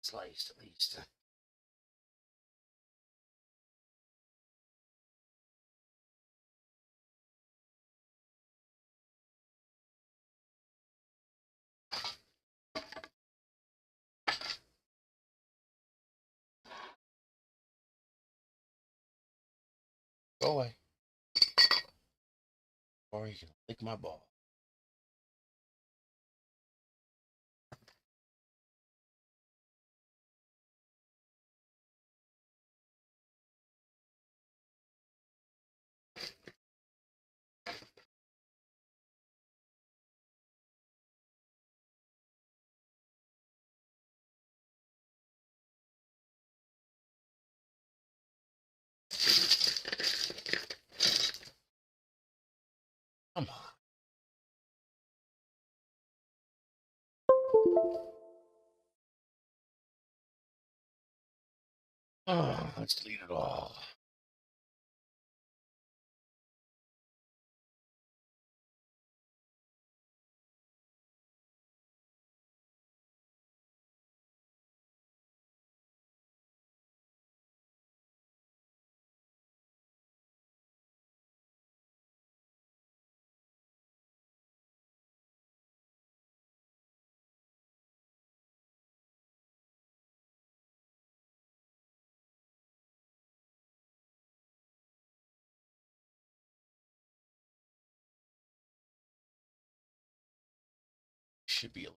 sliced at least. Go away. Or you can lick my ball. Come on. Oh, let's delete it all. Should be a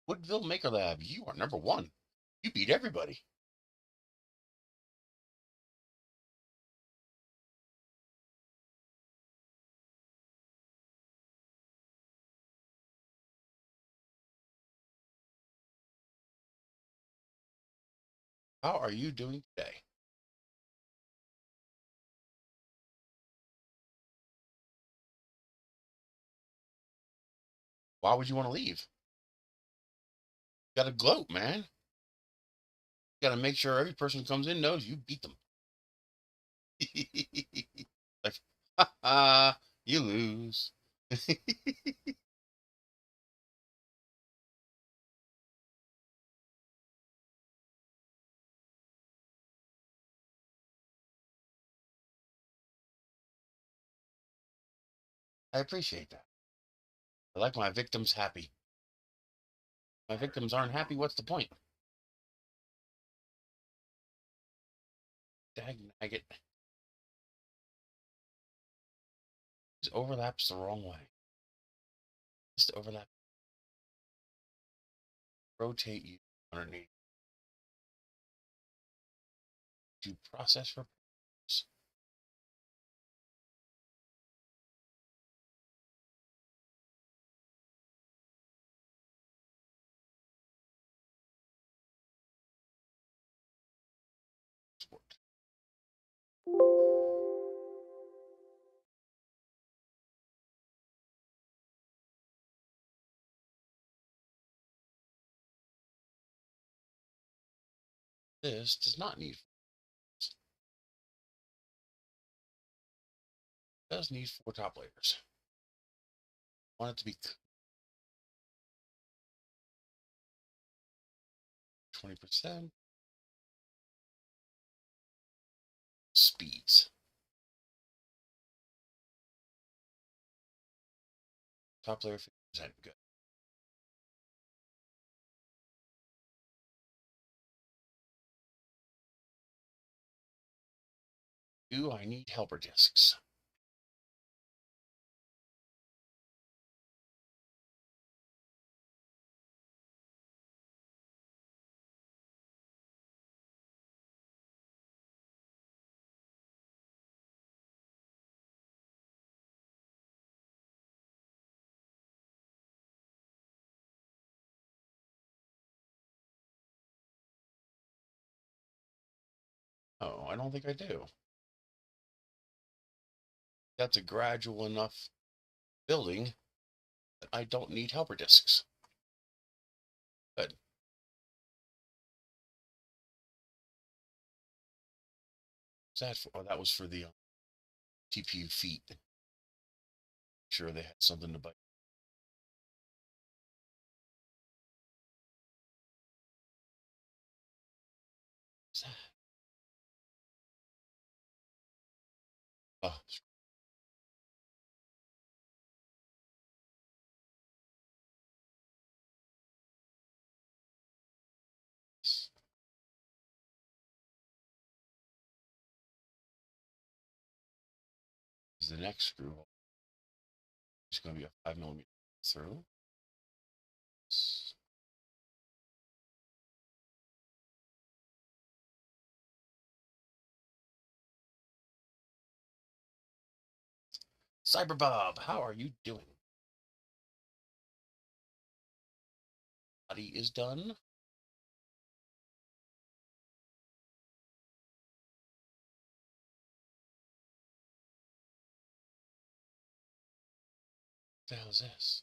Woodville Maker Lab. You are number one. You beat everybody. How are you doing today? Why would you want to leave? You got to gloat, man. You got to make sure every person who comes in knows you beat them. Like, ha, you lose. I appreciate that. I like my victims happy. My victims aren't happy. What's the point? Dag nagget. Just overlaps the wrong way. Just overlap. Rotate you underneath. To process repairs. This does not need. It does need 4 top layers. I want it to be 20%. Speeds. Top layer 50%. Good. Do I need helper discs? Oh, I don't think I do. That's a gradual enough building that I don't need helper discs. Good. What's that for? Oh, that was for the TPU feet. Sure, they had something to bite. What's that? Oh, is the next screw hole. It's going to be a 5mm through. Cyber Bob, how are you doing? Body is done. What the hell is this?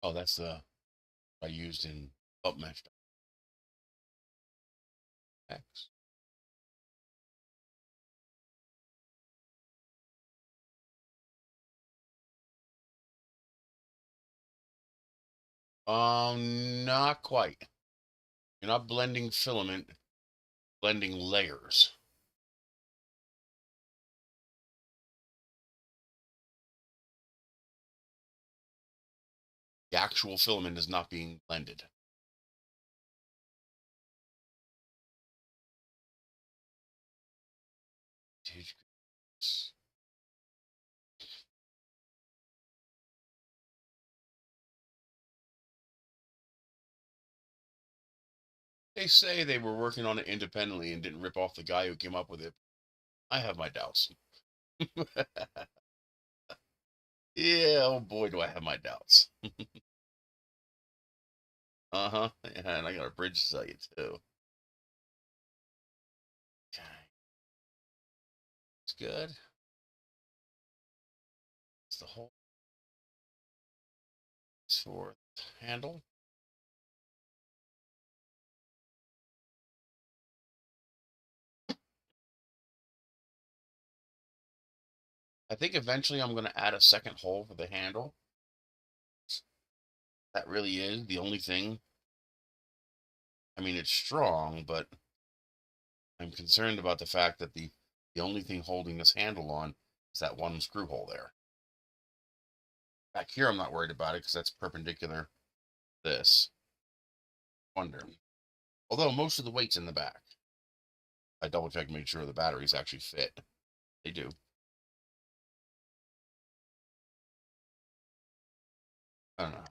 Oh, that's the I used in up mesh X. Not quite. You're not blending filament, blending layers. The actual filament is not being blended. They say they were working on it independently and didn't rip off the guy who came up with it. I have my doubts. Yeah, oh boy, do I have my doubts. Uh-huh. Yeah, and I got a bridge to sell you too. Okay. It's good. It's the whole for handle. I think eventually I'm going to add a second hole for the handle. That really is the only thing. I mean, it's strong, but I'm concerned about the fact that the only thing holding this handle on is that one screw hole there. Back here, I'm not worried about it because that's perpendicular to this. Wonder. Although most of the weight's in the back. I double checked, made sure the batteries actually fit. They do. I don't know.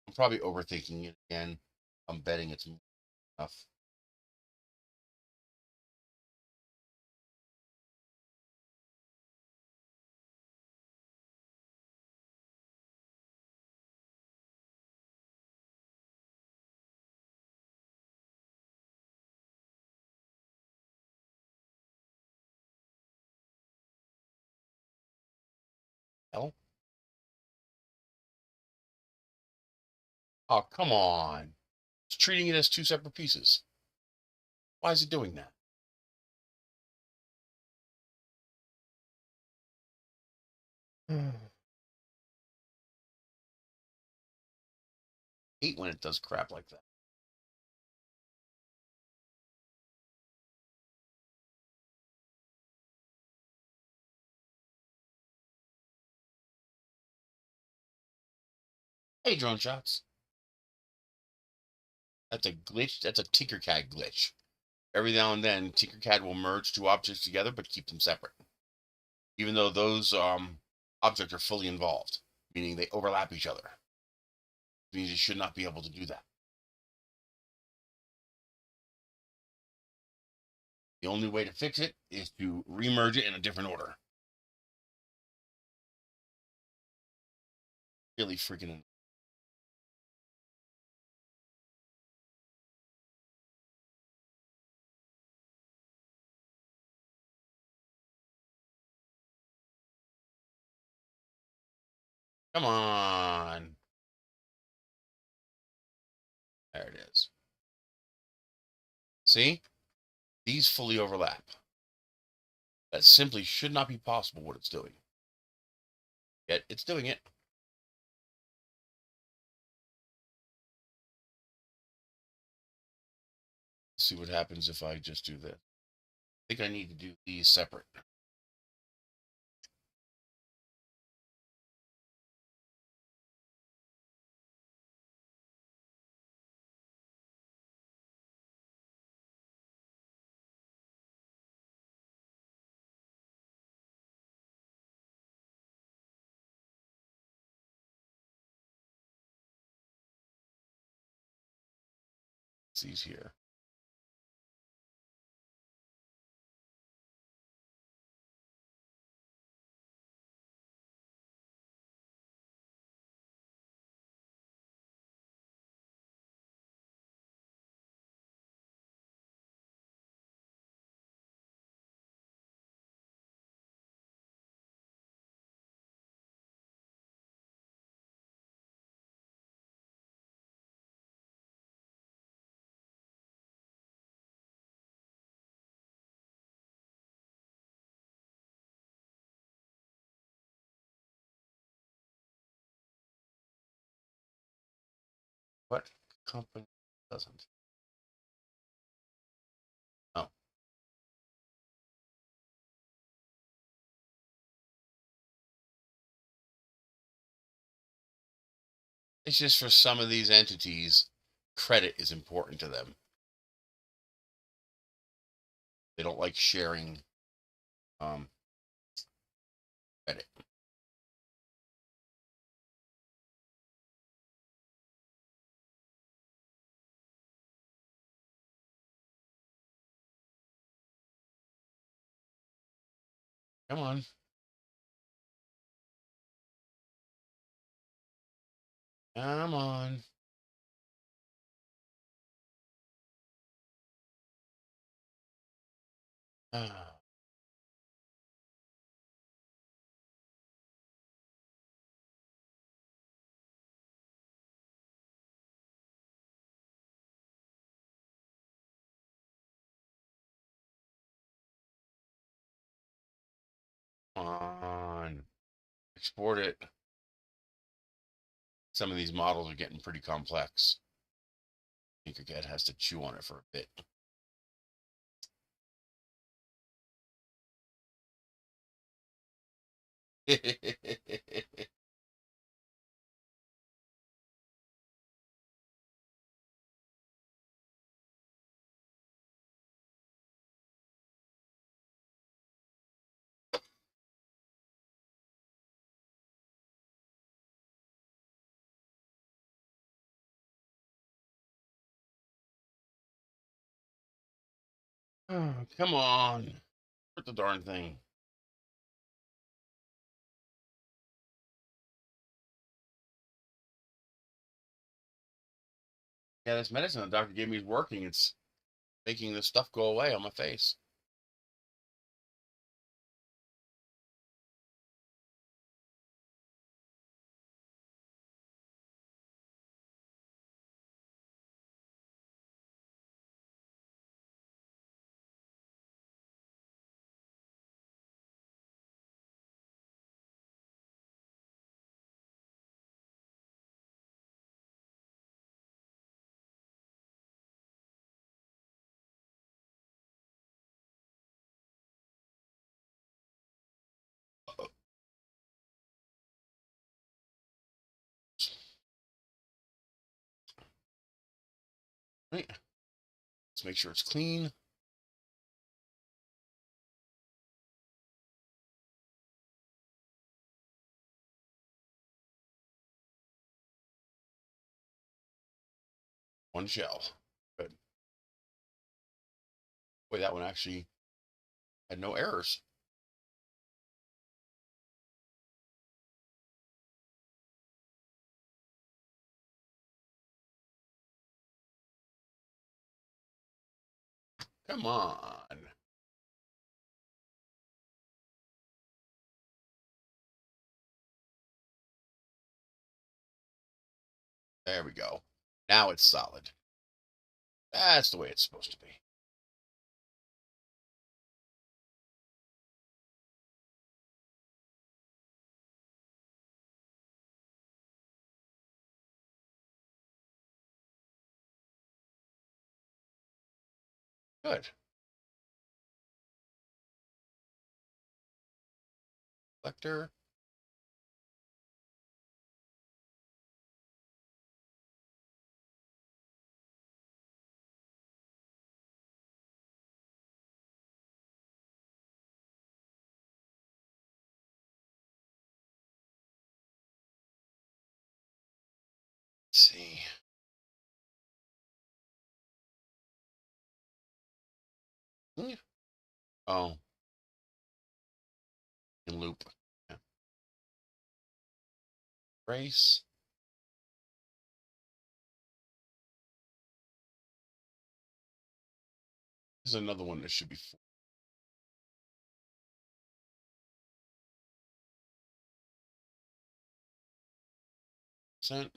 I'm probably overthinking it again. I'm betting it's enough. Hell? Oh, come on. It's treating it as two separate pieces. Why is it doing that? Hate when it does crap like that. Hey, drone shots. That's a glitch. That's a Tinkercad glitch. Every now and then, Tinkercad will merge two objects together but keep them separate, even though those objects are fully involved, meaning they overlap each other. It means you should not be able to do that. The only way to fix it is to remerge it in a different order. Really freaking. Come on. There it is. See? These fully overlap. That simply should not be possible what it's doing. Yet it's doing it. Let's see what happens if I just do this. I think I need to do these separate. These here. What company doesn't? Oh, it's just for some of these entities, credit is important to them. They don't like sharing credit. Come on. Come on. Ah, come on. Export it. Some of these models are getting pretty complex. Tinkercad has to chew on it for a bit. Oh, come on. Put the darn thing. Yeah, this medicine the doctor gave me is working. It's making this stuff go away on my face. Right. Let's make sure it's clean. One shell. Good. Boy, that one actually had no errors. Come on. There we go. Now it's solid. That's the way it's supposed to be. Good. Collector. Let's see. Oh, in loop. Yeah. Race. There's another one that should be 4%.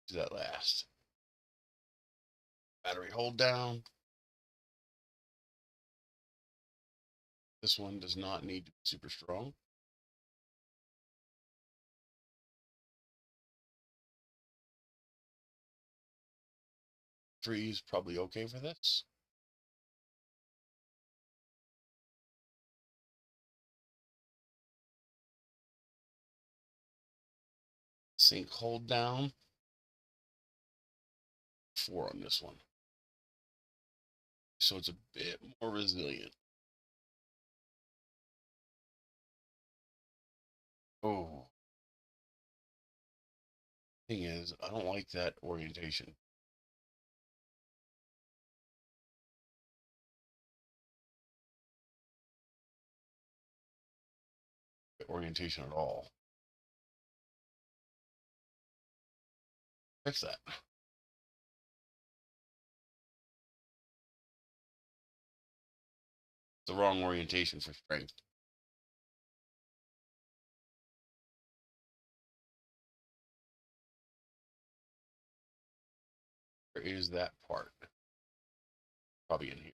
Do that last. Battery hold down. This one does not need to be super strong. Three is probably okay for this. Sink hold down. 4 on this one. So it's a bit more resilient. Oh. Thing is, I don't like that orientation. Orientation at all. Fix that. The wrong orientation for strength. Where is that part? Probably in here.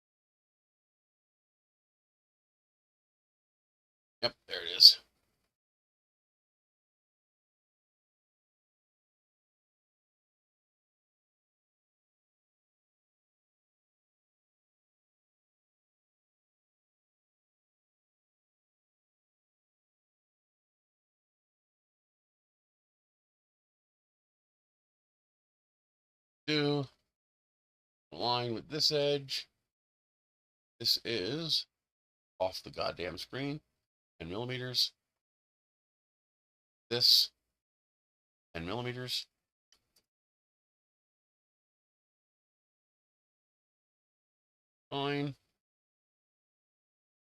Yep, there it is. Do line with this edge. This is off the goddamn screen. 10 millimeters. This 10 millimeters. Fine.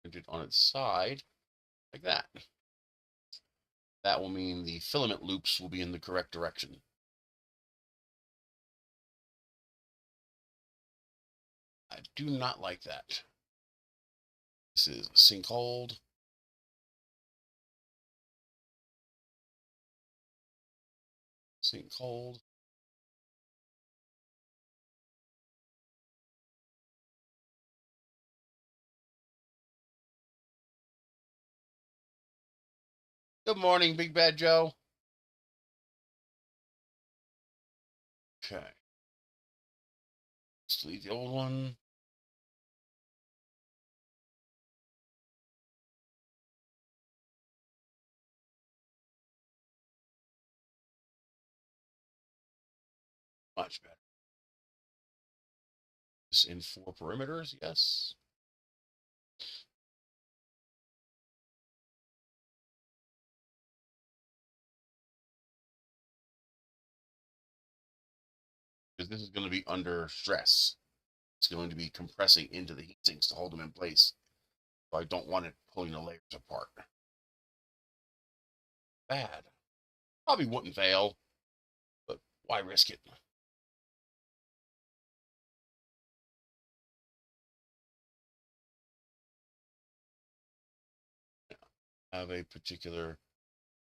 Print it on its side like that. That will mean the filament loops will be in the correct direction. I do not like that. This is sink hold. Sink hold. Good morning, Big Bad Joe. Okay. Let's delete the old one. Much better. This in 4 perimeters, yes. Because this is going to be under stress. It's going to be compressing into the heat sinks to hold them in place. So I don't want it pulling the layers apart. Bad. Probably wouldn't fail, but why risk it? I have a particular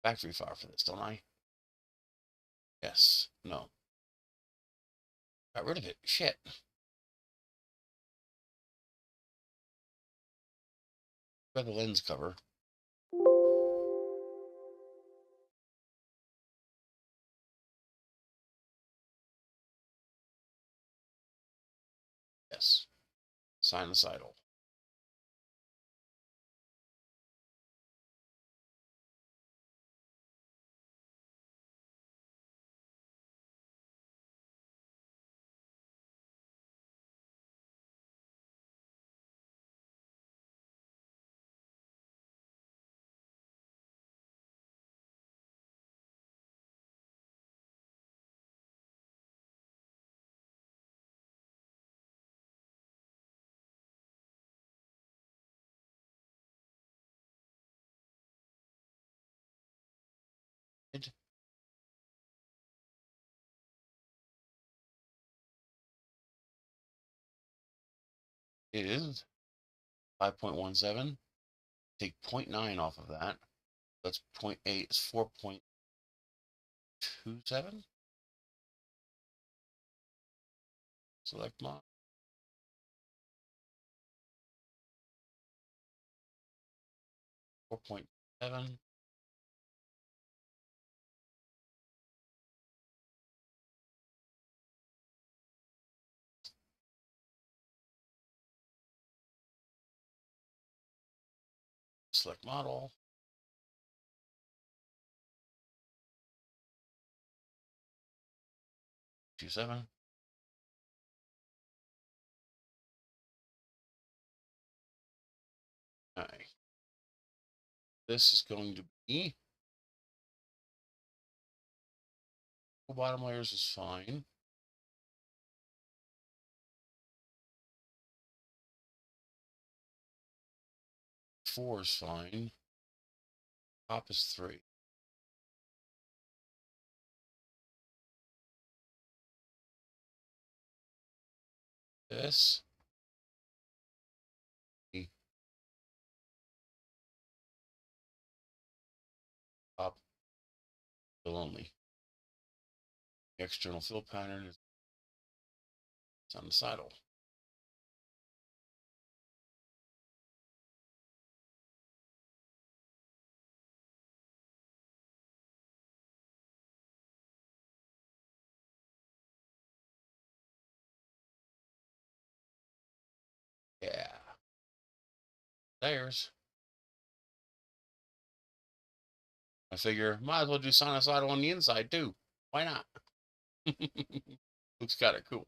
factory file for this, don't I? Yes. No. Got rid of it. Shit. Got the lens cover. Yes. Sinusoidal. It is 5.17. Take 0.9 off of that. That's 0.8. It's 4.27. Select mod. Four point seven. Select model. Two seven. All right. This is going to be bottom layers is fine. Four is fine. Top is 3. This. Top fill only. The external fill pattern is sinusoidal. Yeah. Layers. I figure might as well do sinusoidal on the inside too. Why not? Looks kind of cool.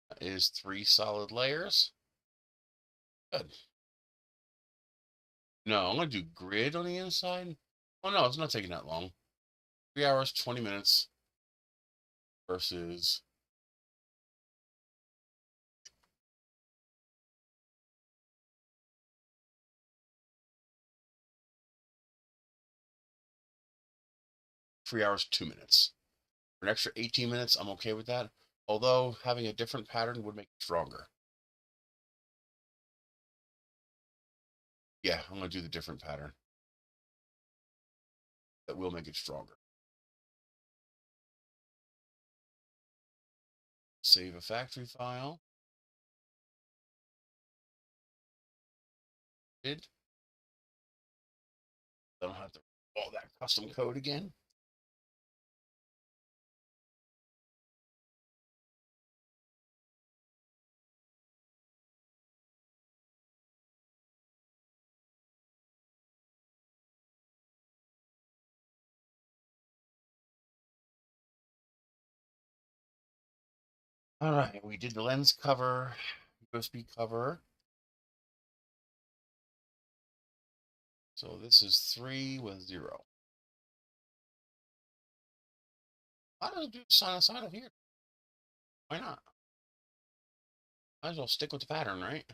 That is 3 solid layers. Good. No, I'm gonna do grid on the inside. Oh no, it's not taking that long. 3 hours, 20 minutes versus 3 hours, 2 minutes. For an extra 18 minutes, I'm okay with that. Although having a different pattern would make it stronger. Yeah, I'm gonna do the different pattern. That will make it stronger. Save a factory file. Did. I don't have to all that custom code again. All right, we did the lens cover, USB cover. So this is 3 with 0. Why don't I do sinusoidal here? Why not? Might as well stick with the pattern, right?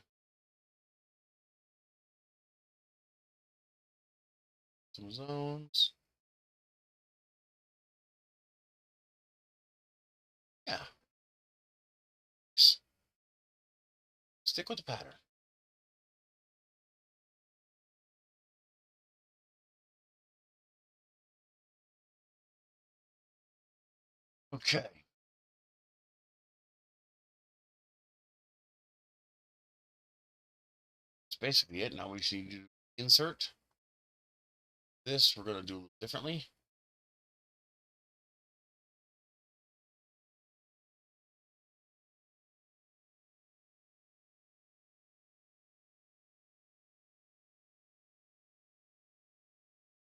Some zones. Yeah. Stick with the pattern. Okay. That's basically it. Now we just need to insert. This we're going to do differently.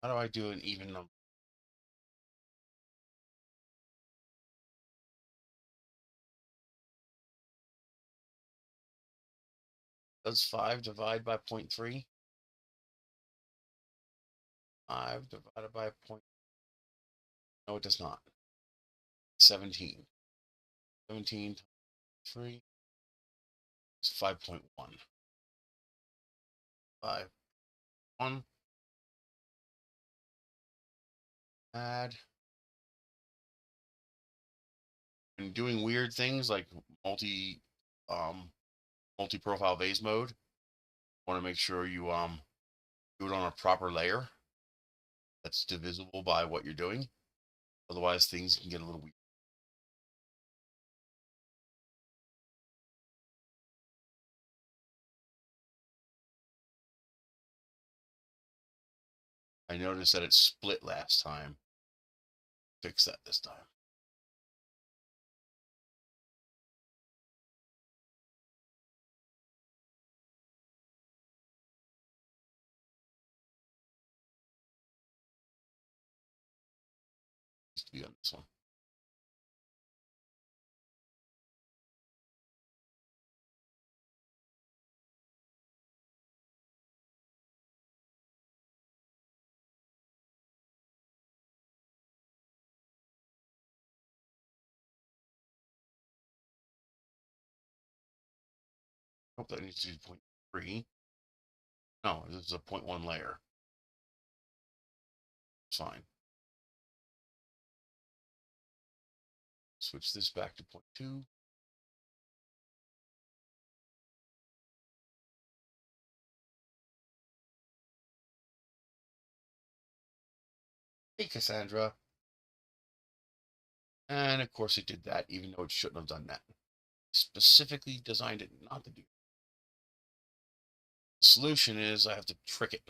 How do I do an even number? Does 5 divide by 0.3? 5 divided by point. No, it does not. 17. 17 times 3 is 5.1. 5.1. Add. And doing weird things like multi-profile vase mode. Want to make sure you do it on a proper layer that's divisible by what you're doing. Otherwise, things can get a little weird. I noticed that it split last time. Fix that this time. Needs to be on this one. Hope that needs to be 0.3. No, this is a 0.1 layer. It's fine. Switch this back to 0.2. Hey, Cassandra. And of course it did that, even though it shouldn't have done that. Specifically designed it not to do. The solution is I have to trick it.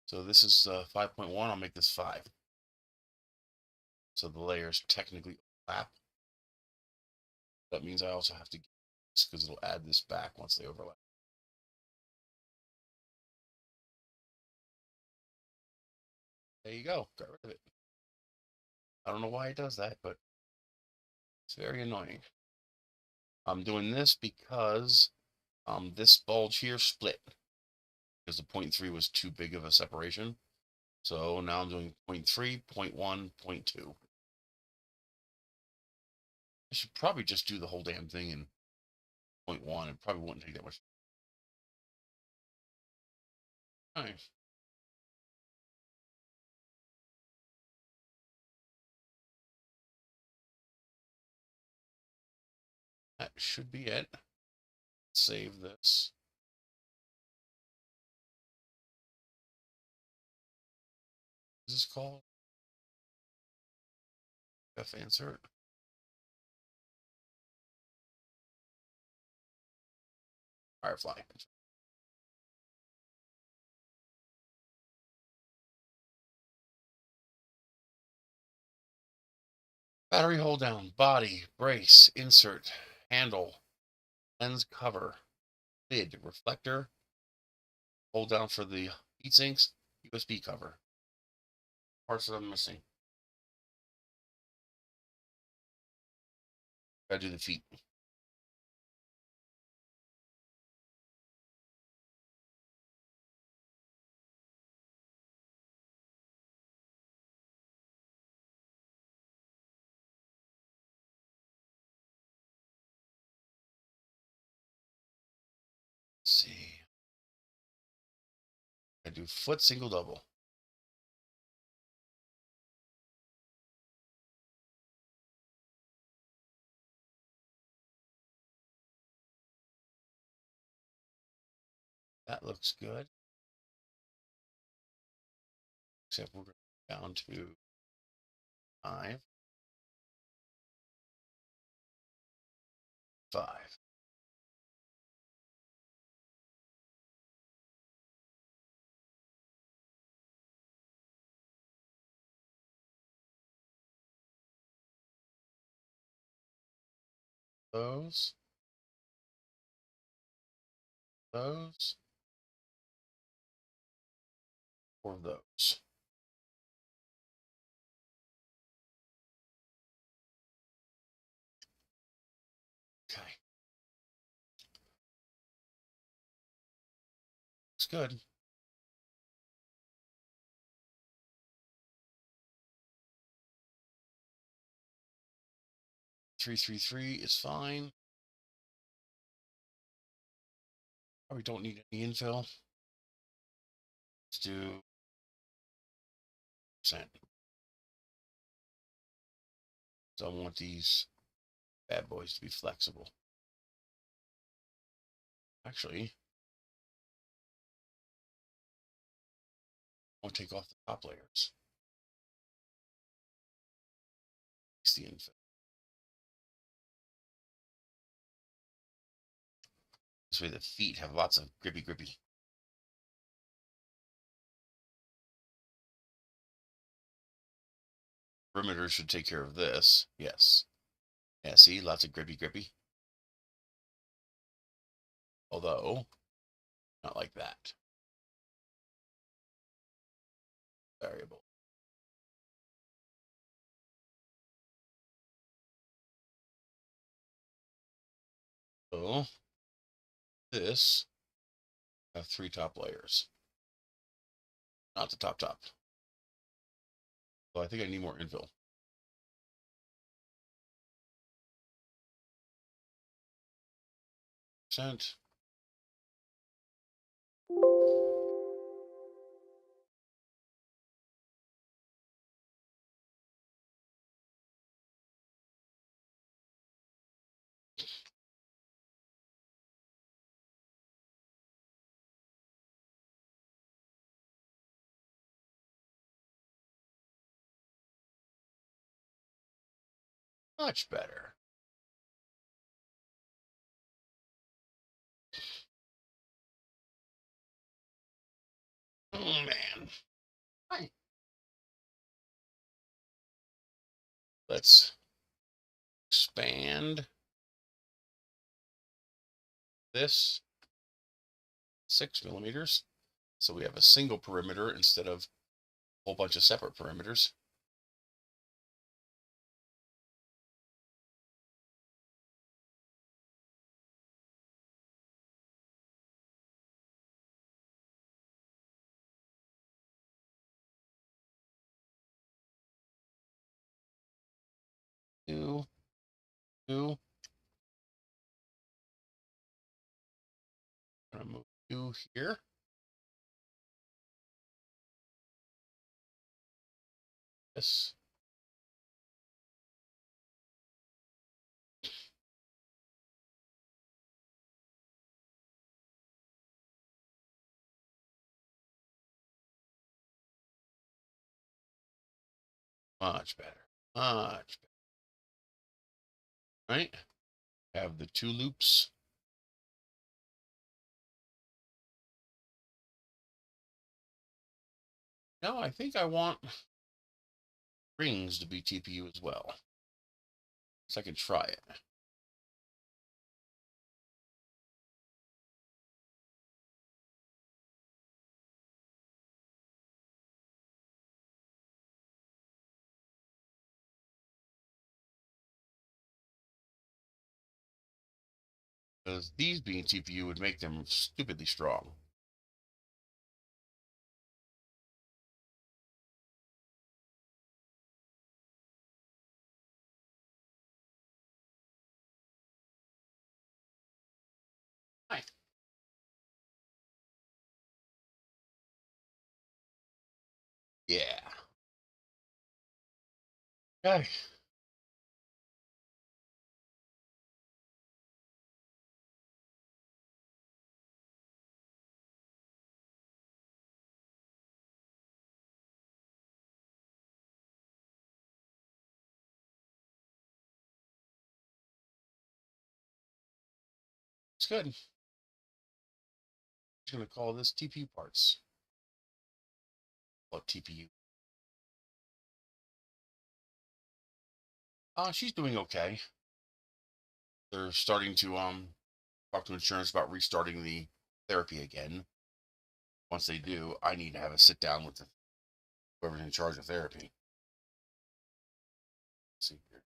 So this is 5.1. I'll make this 5. So the layers technically overlap. That means I also have to get this because it'll add this back once they overlap. There you go. Got rid of it. I don't know why it does that, but it's very annoying. I'm doing this because this bulge here split because the 0.3 was too big of a separation. So now I'm doing 0.3, 0.1, 0.2. I should probably just do the whole damn thing in 0.1. It probably wouldn't take that much. All right. That should be it. Save this. What is this called? F insert. Firefly. Battery hold down, body, brace, insert, handle, lens cover, lid, reflector, hold down for the heat sinks, USB cover. Parts that I'm missing. Gotta do the feet. Let's see. I do foot single double. That looks good. Except we're down to 5. 5. those, or those. Okay. Looks good. T3DP is fine. Probably don't need any infill. Let's do %. So I want these bad boys to be flexible. Actually, I'll take off the top layers. It's the infill. This way the feet have lots of grippy. Perimeter should take care of this. Yes. Yeah, see, lots of grippy. Although, not like that. Variable. So, this have 3 top layers. Not the top. So I think I need more infill. %. Much better. Oh, man. Hi. Let's expand this 6 millimeters. So we have a single perimeter instead of a whole bunch of separate perimeters. Two. I'm gonna move 2 here. This. Much better. Right? Have the 2 loops. Now I think I want rings to be TPU as well. So I can try it. Because these being TPU would make them stupidly strong. Hi. Yeah. Okay. It's good. I'm just going to call this TPU parts. Love TPU. She's doing okay. they're starting to talk to insurance about restarting the therapy again. Once they do, I need to have a sit down with whoever's in charge of therapy. Let's see here.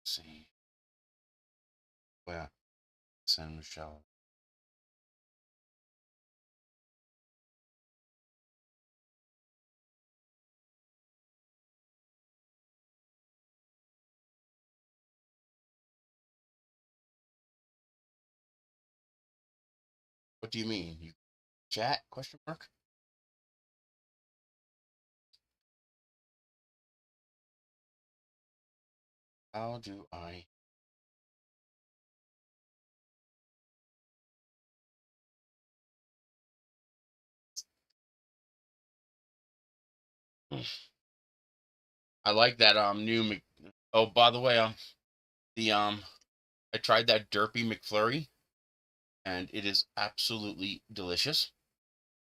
Let's see. Yeah, send Michelle. What do you mean? You chat? Question mark. How do I? I like that new. Oh, by the way, the I tried that Derpy McFlurry, and it is absolutely delicious.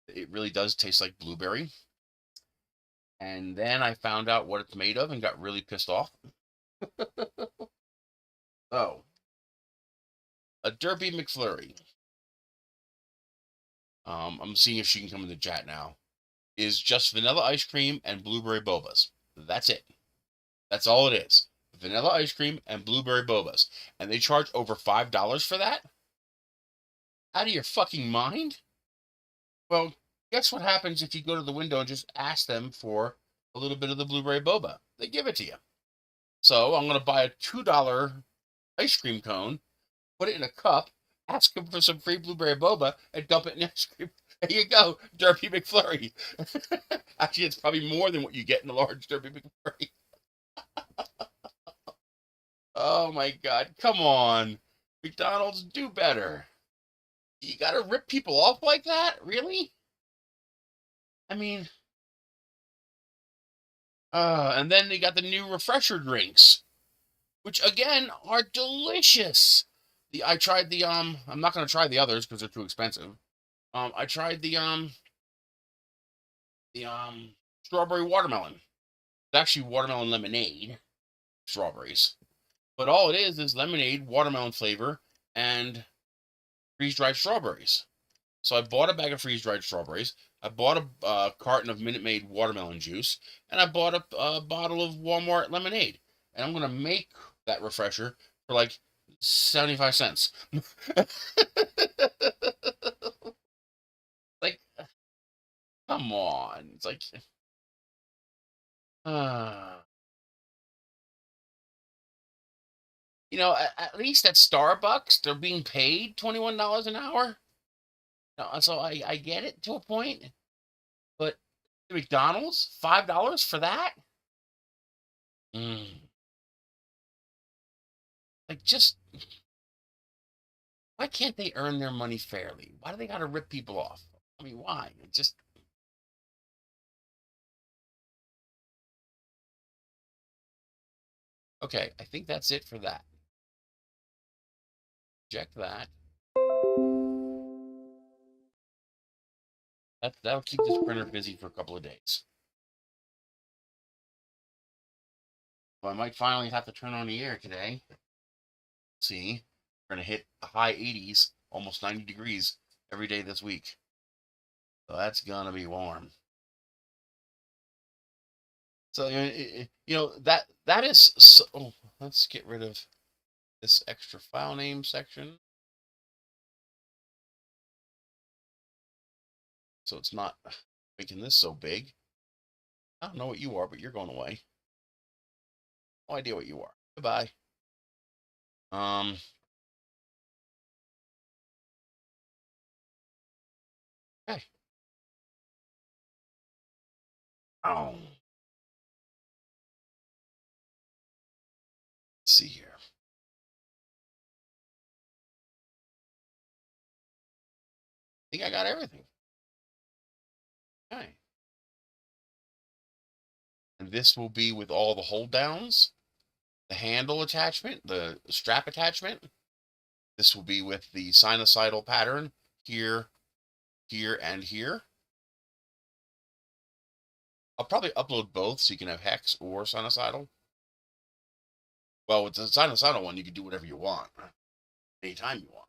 It really does taste like blueberry. And then I found out what it's made of and got really pissed off. Oh, a Derpy McFlurry. I'm seeing if she can come in the chat now. Is just vanilla ice cream and blueberry bobas. That's it. That's all it is. Vanilla ice cream and blueberry bobas. And they charge over $5 for that? Out of your fucking mind? Well, guess what happens if you go to the window and just ask them for a little bit of the blueberry boba? They give it to you. So I'm going to buy a $2 ice cream cone, put it in a cup, ask them for some free blueberry boba, and dump it in the ice cream. There you go, Derpy McFlurry. Actually, it's probably more than what you get in a large Derpy McFlurry. Oh my God, come on. McDonald's, do better. You gotta rip people off like that? Really? I mean, and then they got the new refresher drinks, which again are delicious. I tried the I'm not gonna try the others because they're too expensive. I tried the strawberry watermelon. It's actually watermelon lemonade, strawberries. But all it is lemonade, watermelon flavor, and freeze-dried strawberries. So I bought a bag of freeze-dried strawberries. I bought a carton of Minute Maid watermelon juice, and I bought a bottle of Walmart lemonade. And I'm gonna make that refresher for like 75 cents. Like, come on. It's like, uh, at least at Starbucks, they're being paid $21 an hour. No, so I get it to a point, but McDonald's, $5 for that? Mm. Like, just why can't they earn their money fairly? Why do they got to rip people off? I mean, why? It just okay. I think that's it for that. Check that. That'll keep this printer busy for a couple of days. Well, I might finally have to turn on the air today. See, we're gonna hit high 80s, almost 90 degrees every day this week. So that's gonna be warm. So that is. So, oh, let's get rid of this extra file name section, so it's not making this so big. I don't know what you are, but you're going away. No idea what you are. Goodbye. Um. Okay. Oh. Let's see here. I think I got everything. Okay. And this will be with all the hold downs, the handle attachment, the strap attachment. This will be with the sinusoidal pattern here, here, and here. I'll probably upload both so you can have hex or sinusoidal. Well, with the sinusoidal one, you can do whatever you want, anytime you want.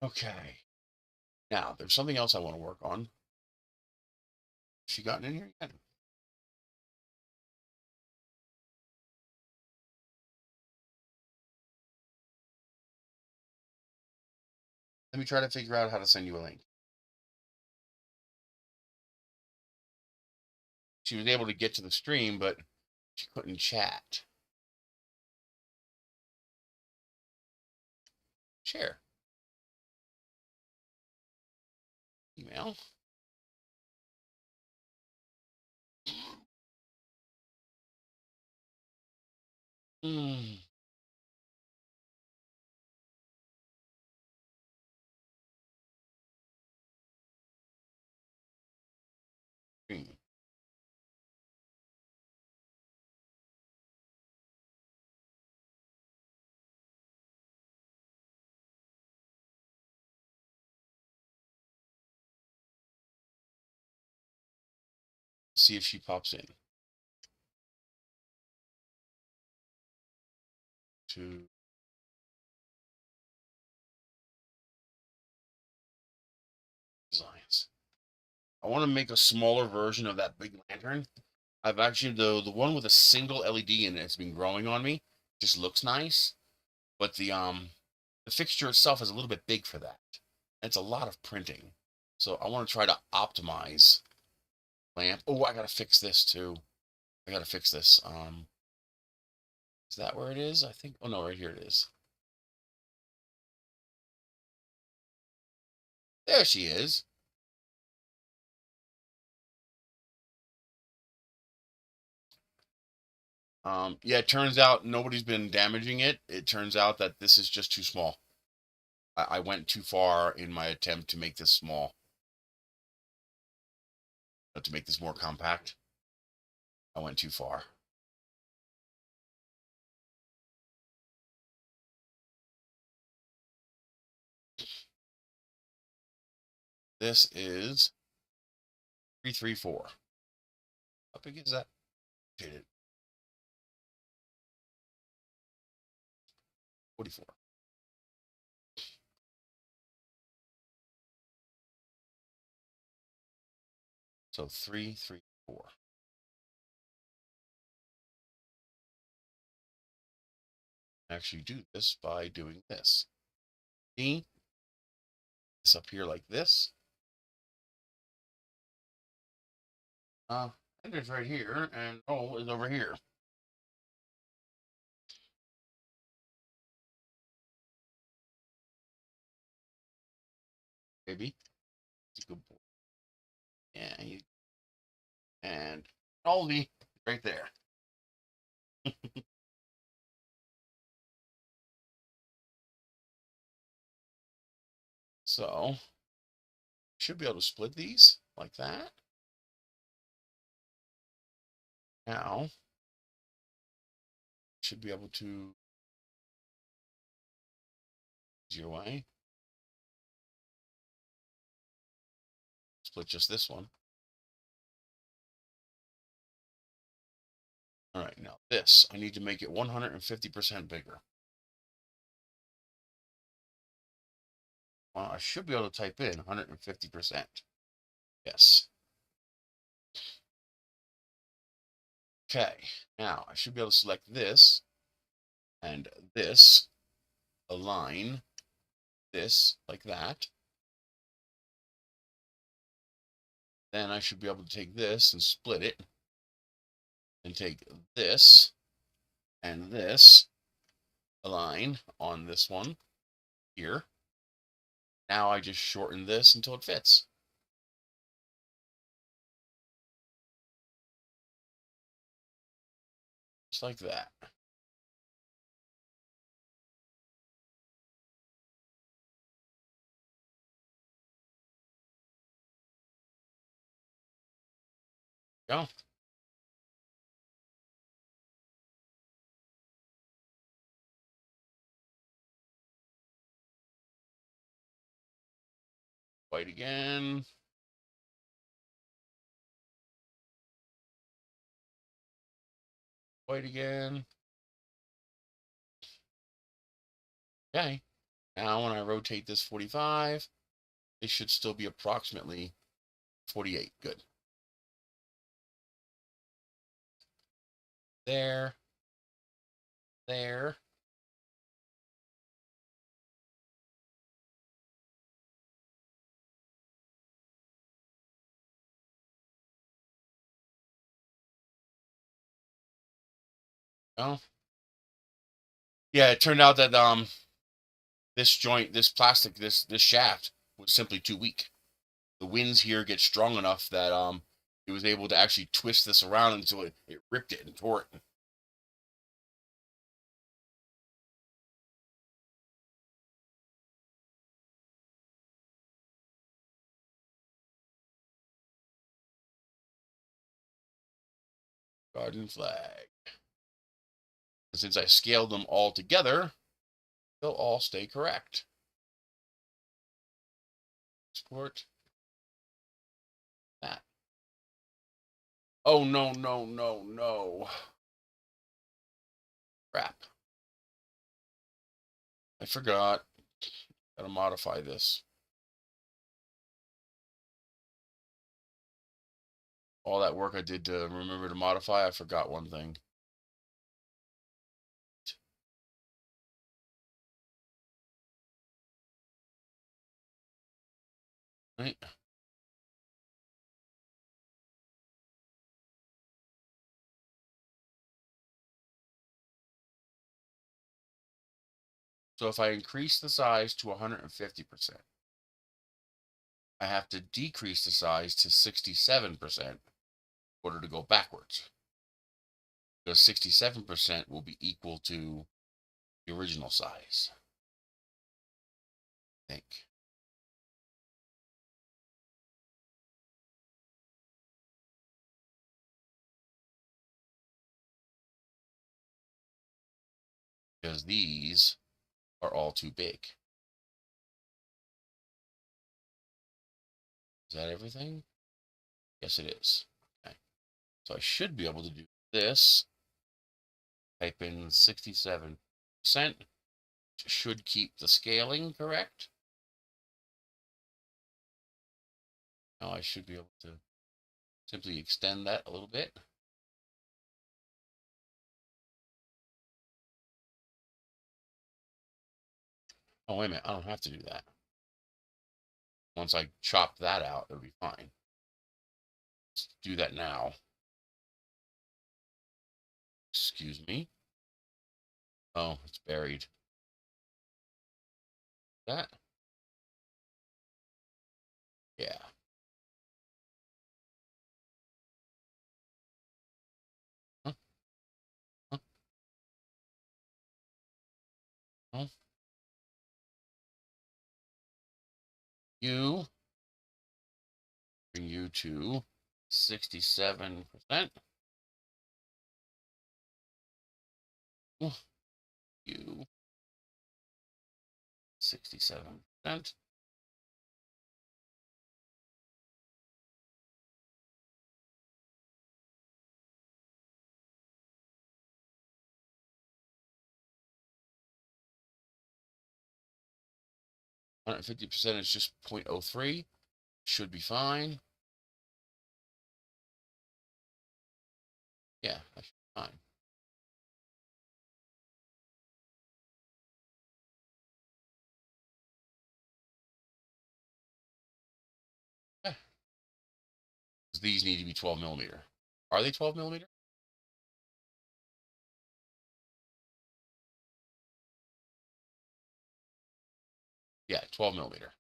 Okay. Now, there's something else I want to work on. She gotten in here yet? Let me try to figure out how to send you a link. She was able to get to the stream, but she couldn't chat. Share. Email. Hmm. See if she pops in. To designs. I want to make a smaller version of that big lantern. I've actually the one with a single LED in it has been growing on me. Just looks nice, but the fixture itself is a little bit big for that. It's a lot of printing, so I want to try to optimize lamp. Oh, I gotta fix this too. I gotta fix this. Is that where it is? I think. Oh no, right here it is. There she is. Yeah, it turns out nobody's been damaging it. It turns out that this is just too small. I went too far in my attempt to make this small, to make this more compact. I went too far. This is 334. How big is that? 44. So 334. Actually do this by doing this. See this up here like this. And it's right here, and roll is over here. Baby, it's a good boy. Yeah, and Aldi right there. So should be able to split these like that. Now should be able to easier way split just this one. All right, now this I need to make it 150% bigger. Well, I should be able to type in 150%. Yes. Okay, now I should be able to select this and this, align this like that. Then I should be able to take this and split it and take this and this align on this one here. Now I just shorten this until it fits. Just like that. Go. White again. White again. Okay. Now when I rotate this 45, it should still be approximately 48. Good. There. There. Oh. Yeah, it turned out that this joint, this plastic, this shaft was simply too weak. The winds here get strong enough that it was able to actually twist this around until it ripped it and tore it. Garden flag. And since I scaled them all together, they'll all stay correct. Export that. Oh, no, no, no, no. Crap. I forgot. Gotta modify this. All that work I did to remember to modify, I forgot one thing. Right? So if I increase the size to 150%, I have to decrease the size to 67% in order to go backwards. Because 67% will be equal to the original size, I think. Because these are all too big. Is that everything? Yes, it is. Okay. So I should be able to do this. Type in 67%. Should keep the scaling correct. Now I should be able to simply extend that a little bit. Oh, wait a minute. I don't have to do that. Once I chop that out, it'll be fine. Let's do that now. Excuse me. Oh, it's buried. That? Yeah. Huh? Huh? Huh? You bring you to 67%. You 67%. %, is just 0.03. Should be fine. Yeah, that should be fine. Yeah. These need to be 12 millimeter. Are they 12 millimeter? Yeah, 12 millimeter.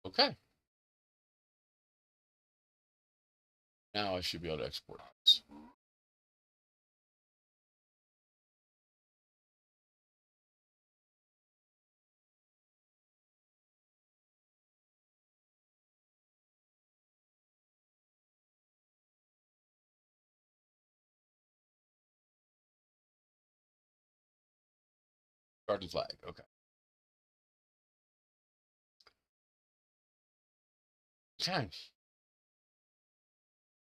Okay. Now I should be able to export this. Garden flag. Okay. Okay.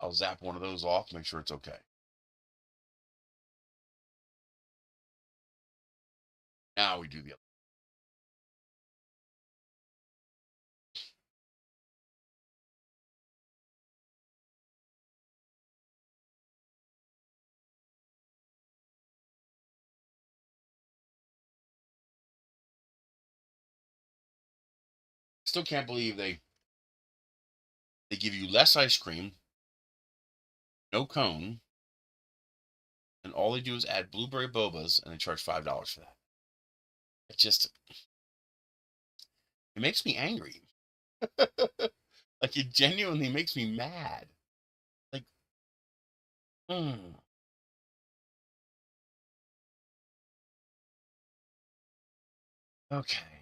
I'll zap one of those off, make sure it's okay. Now we do the other. Still can't believe they give you less ice cream, no cone, and all they do is add blueberry bobas, and they charge $5 for that. It just, it makes me angry. Like, it genuinely makes me mad. Like, okay.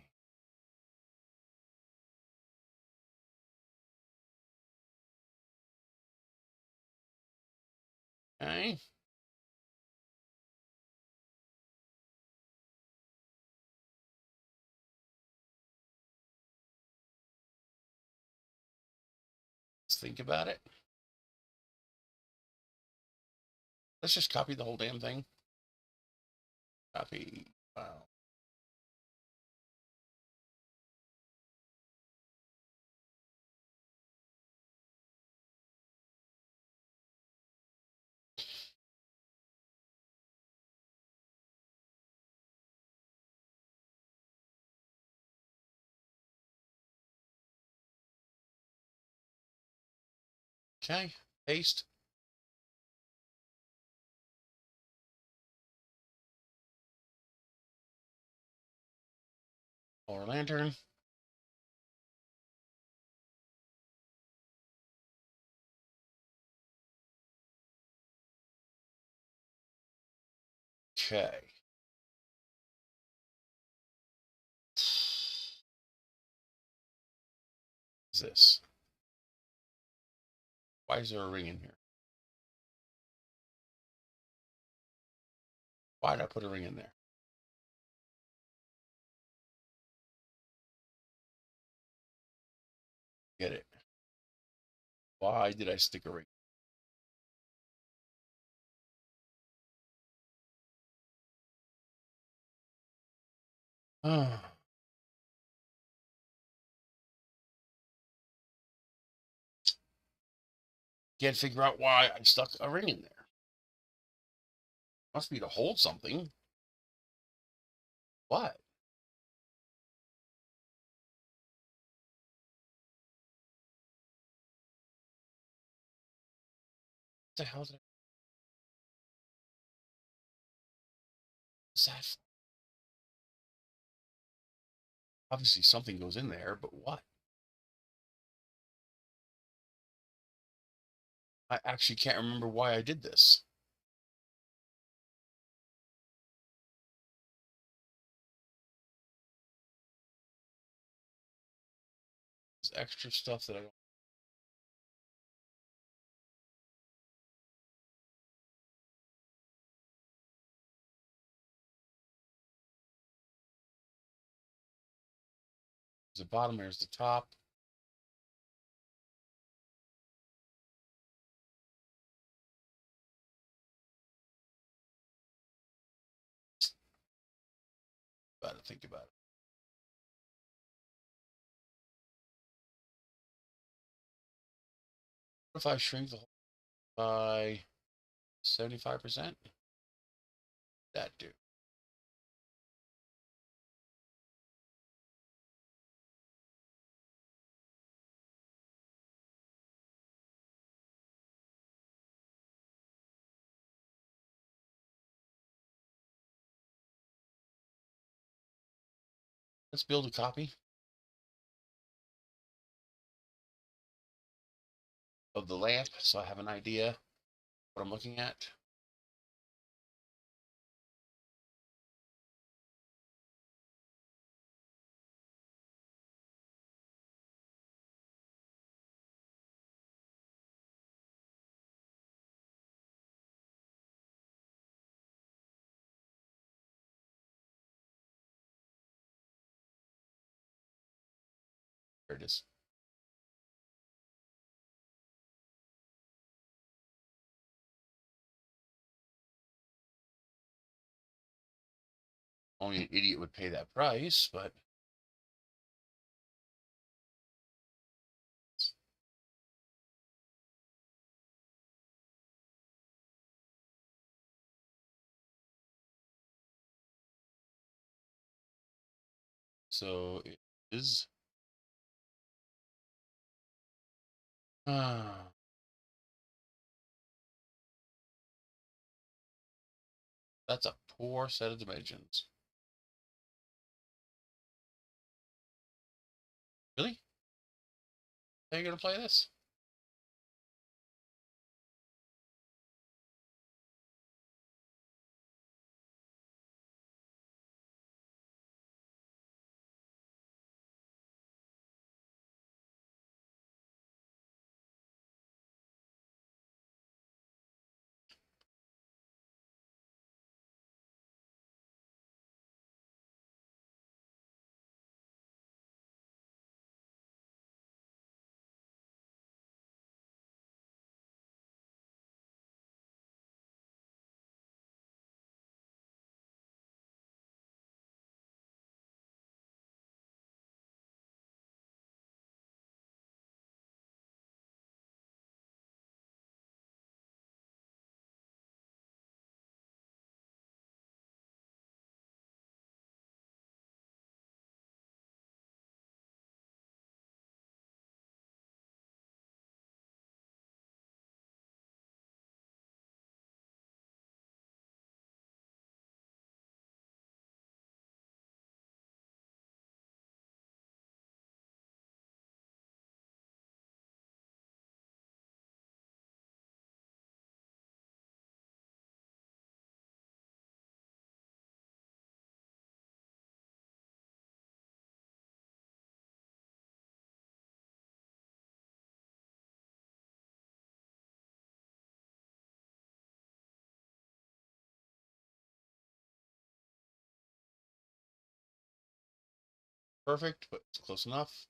Okay. Let's think about it. Let's just copy the whole damn thing. Copy. Wow. Okay. Paste. Our lantern. Okay. What's this? Why is there a ring in here? Why did I put a ring in there? Get it. Why did I stick a ring? Oh. Can't figure out why I stuck a ring in there. Must be to hold something. What? What the hell did I... What's that for? Obviously something goes in there, but what? I actually can't remember why I did this. This extra stuff that I don't... The bottom, there's the top. Gotta think about it. What if I shrink the whole by 75%? That do. Let's build a copy of the lamp so I have an idea what I'm looking at. There it is. Only an idiot would pay that price, but so it is. That's a poor set of dimensions. Really? How are you going to play this? Perfect, but it's close enough.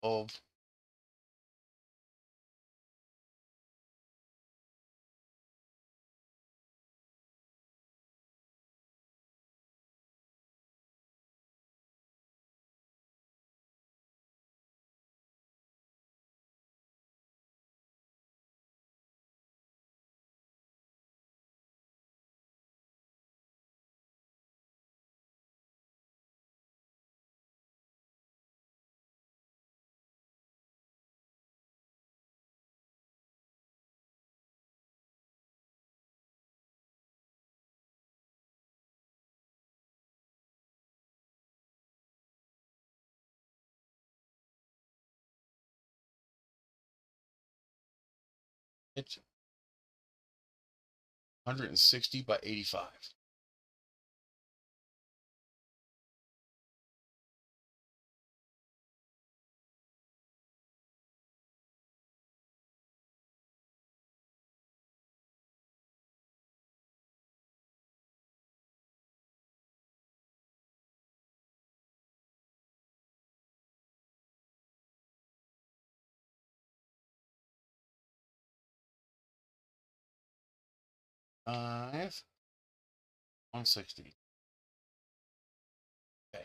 Of it's 160 by 85. Five, 160. Okay.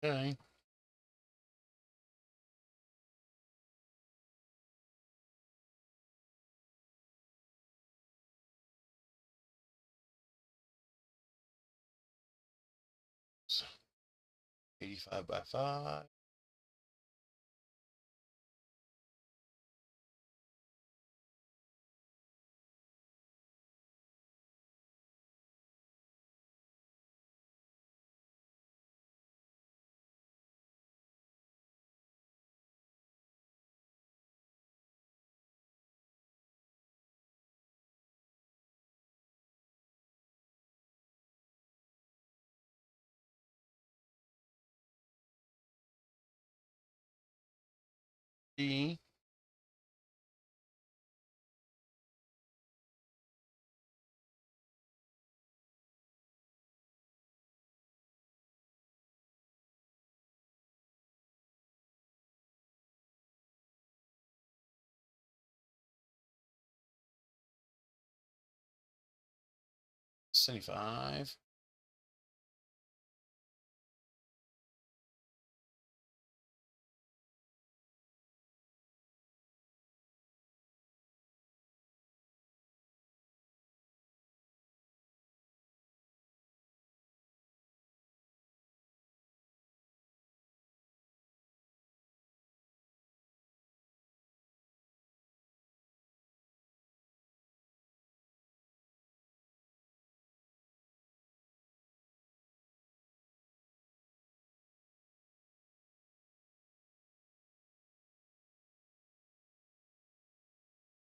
Okay. 85 by 5. D. $75.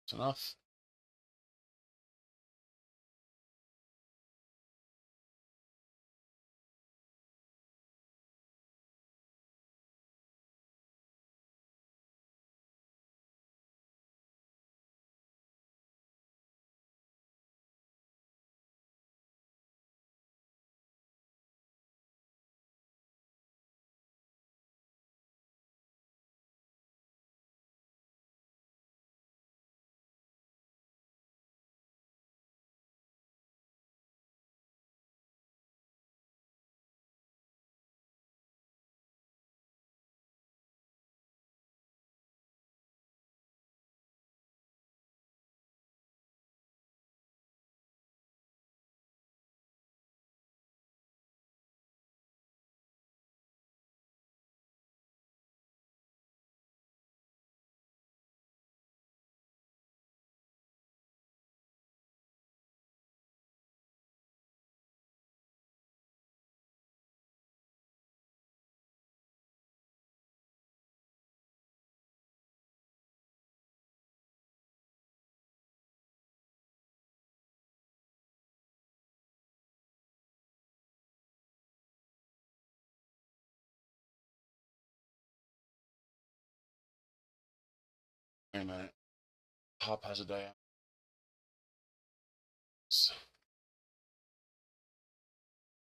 That's enough. Wait a minute. Top has a diameter.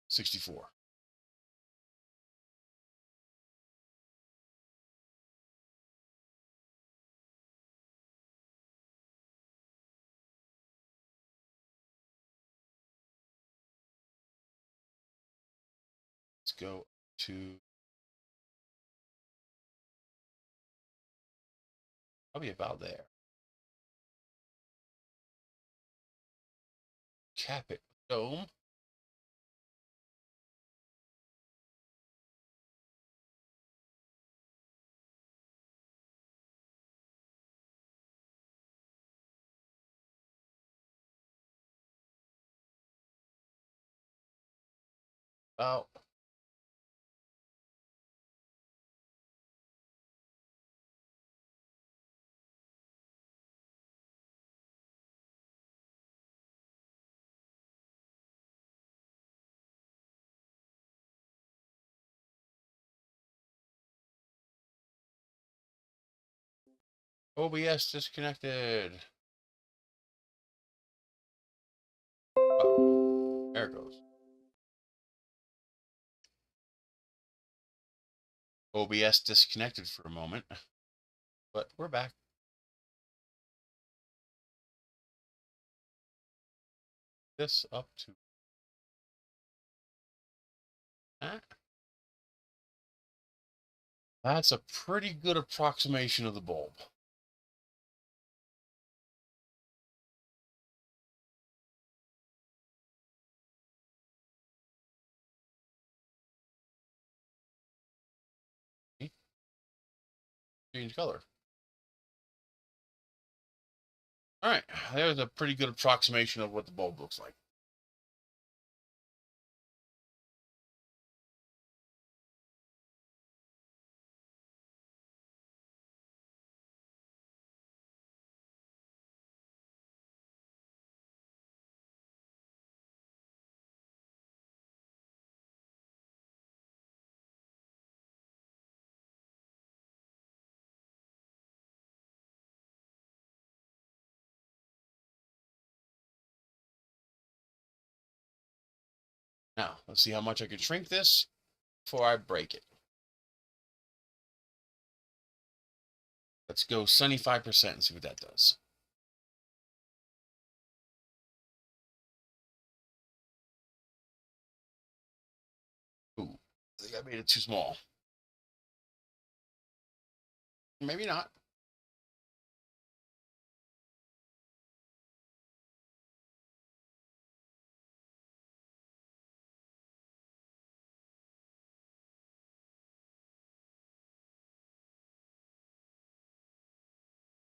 64. Let's go to probably about there. Cap it. Dome. About OBS disconnected. Oh, there it goes. OBS disconnected for a moment, but we're back. This up to that. That's a pretty good approximation of the bulb. change color. All right, there's a pretty good approximation of what the bulb looks like. Now, let's see how much I can shrink this before I break it. Let's go 75% and see what that does. Ooh, I think I made it too small. Maybe not.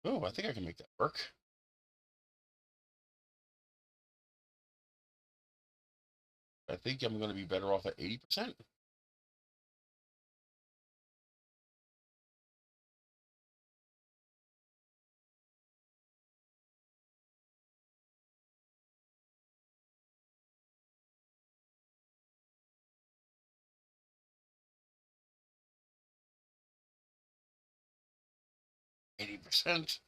Oh, I think I can make that work. I think I'm going to be better off at 80%. %.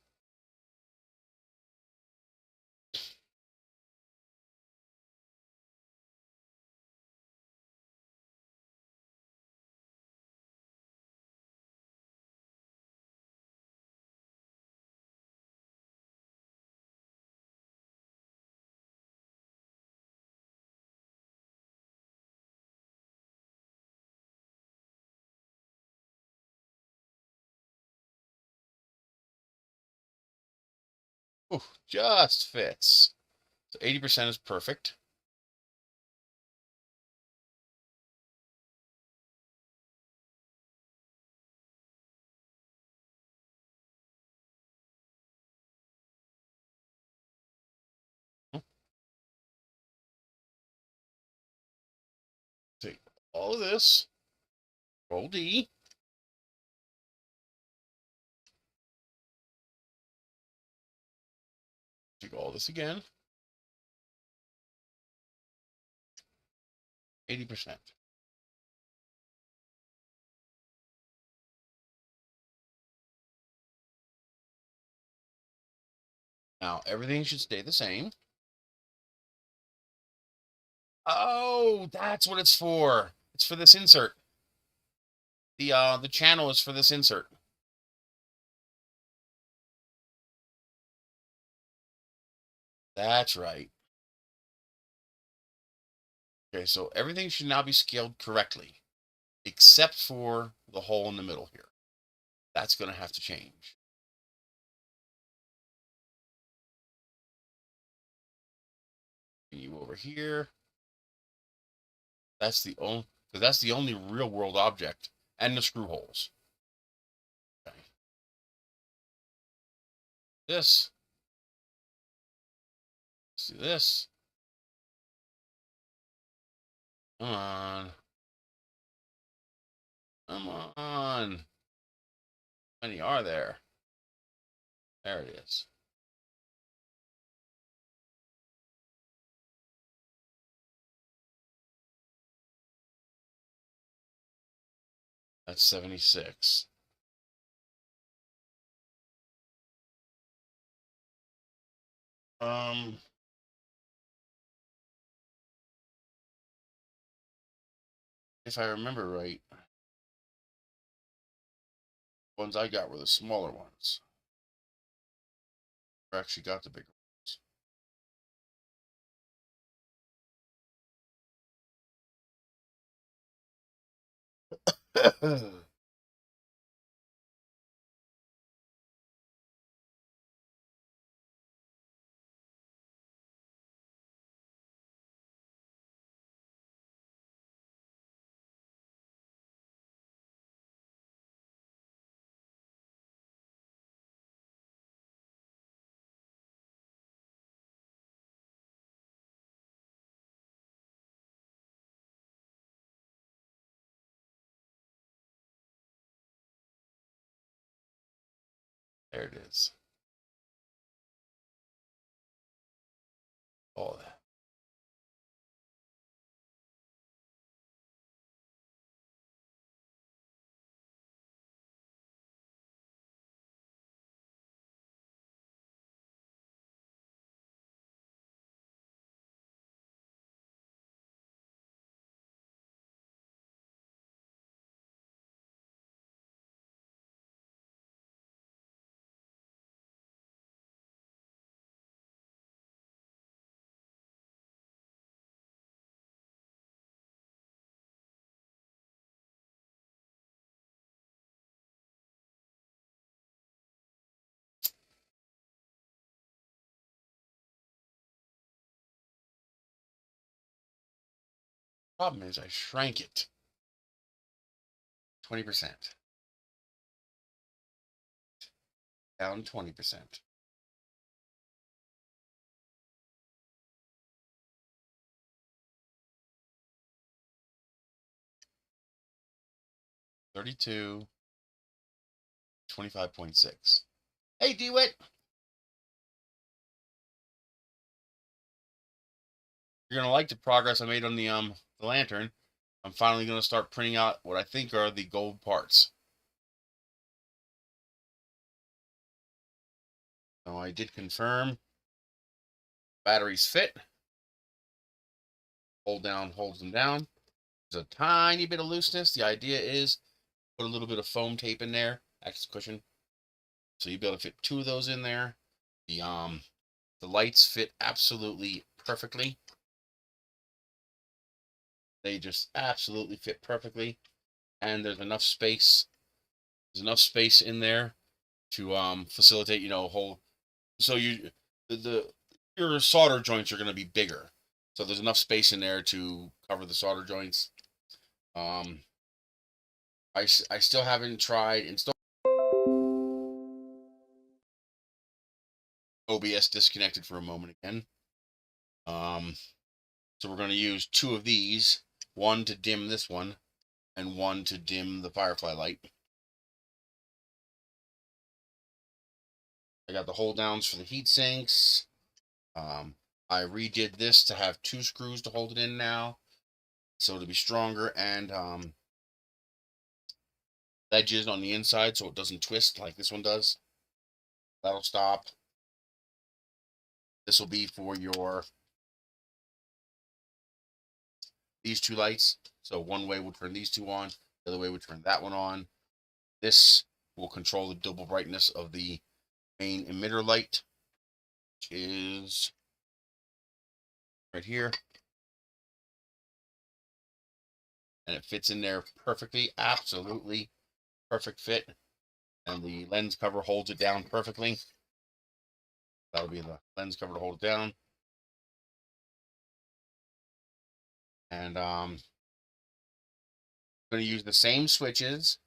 Ooh, just fits. So 80% is perfect. Take all of this, roll D. Take all this again. 80%. Now everything should stay the same. Oh, that's what it's for. It's for this insert. The channel is for this insert. That's right. Okay, so everything should now be scaled correctly, except for the hole in the middle here. That's going to have to change. You over here. That's the only, because that's the only real world object, and the screw holes. Okay. This. Let's do this. Come on. Come on. How many are there? There it is. That's 76. If I remember right, the ones I got were the smaller ones. I actually got the bigger ones. There it is. All that. Problem is, I shrank it 20%. Down 20%. $32, 25.6. Hey, DeWitt! You're gonna like the progress I made on the lantern. I'm finally gonna start printing out what I think are the gold parts. So I did confirm batteries fit. Hold down holds them down. There's a tiny bit of looseness. The idea is put a little bit of foam tape in there, acts as a cushion. So you'll be able to fit 2 of those in there. The lights fit absolutely perfectly. They just absolutely fit perfectly. And there's enough space. There's enough space in there to facilitate, you know, whole. So your solder joints are going to be bigger. So there's enough space in there to cover the solder joints. I still haven't tried install. OBS disconnected for a moment again. So we're going to use 2 of these, one to dim this one, and one to dim the firefly light. I got the hold downs for the heat sinks. I redid this to have 2 screws to hold it in now, so to be stronger, and ledges on the inside so it doesn't twist like this one does. That'll stop. This will be for these 2 lights. So one way will turn these 2 on, the other way will turn that one on. This will control the double brightness of the main emitter light, which is right here. And it fits in there perfectly, absolutely perfect fit. And the lens cover holds it down perfectly. That'll be the lens cover to hold it down. And I'm going to use the same switches.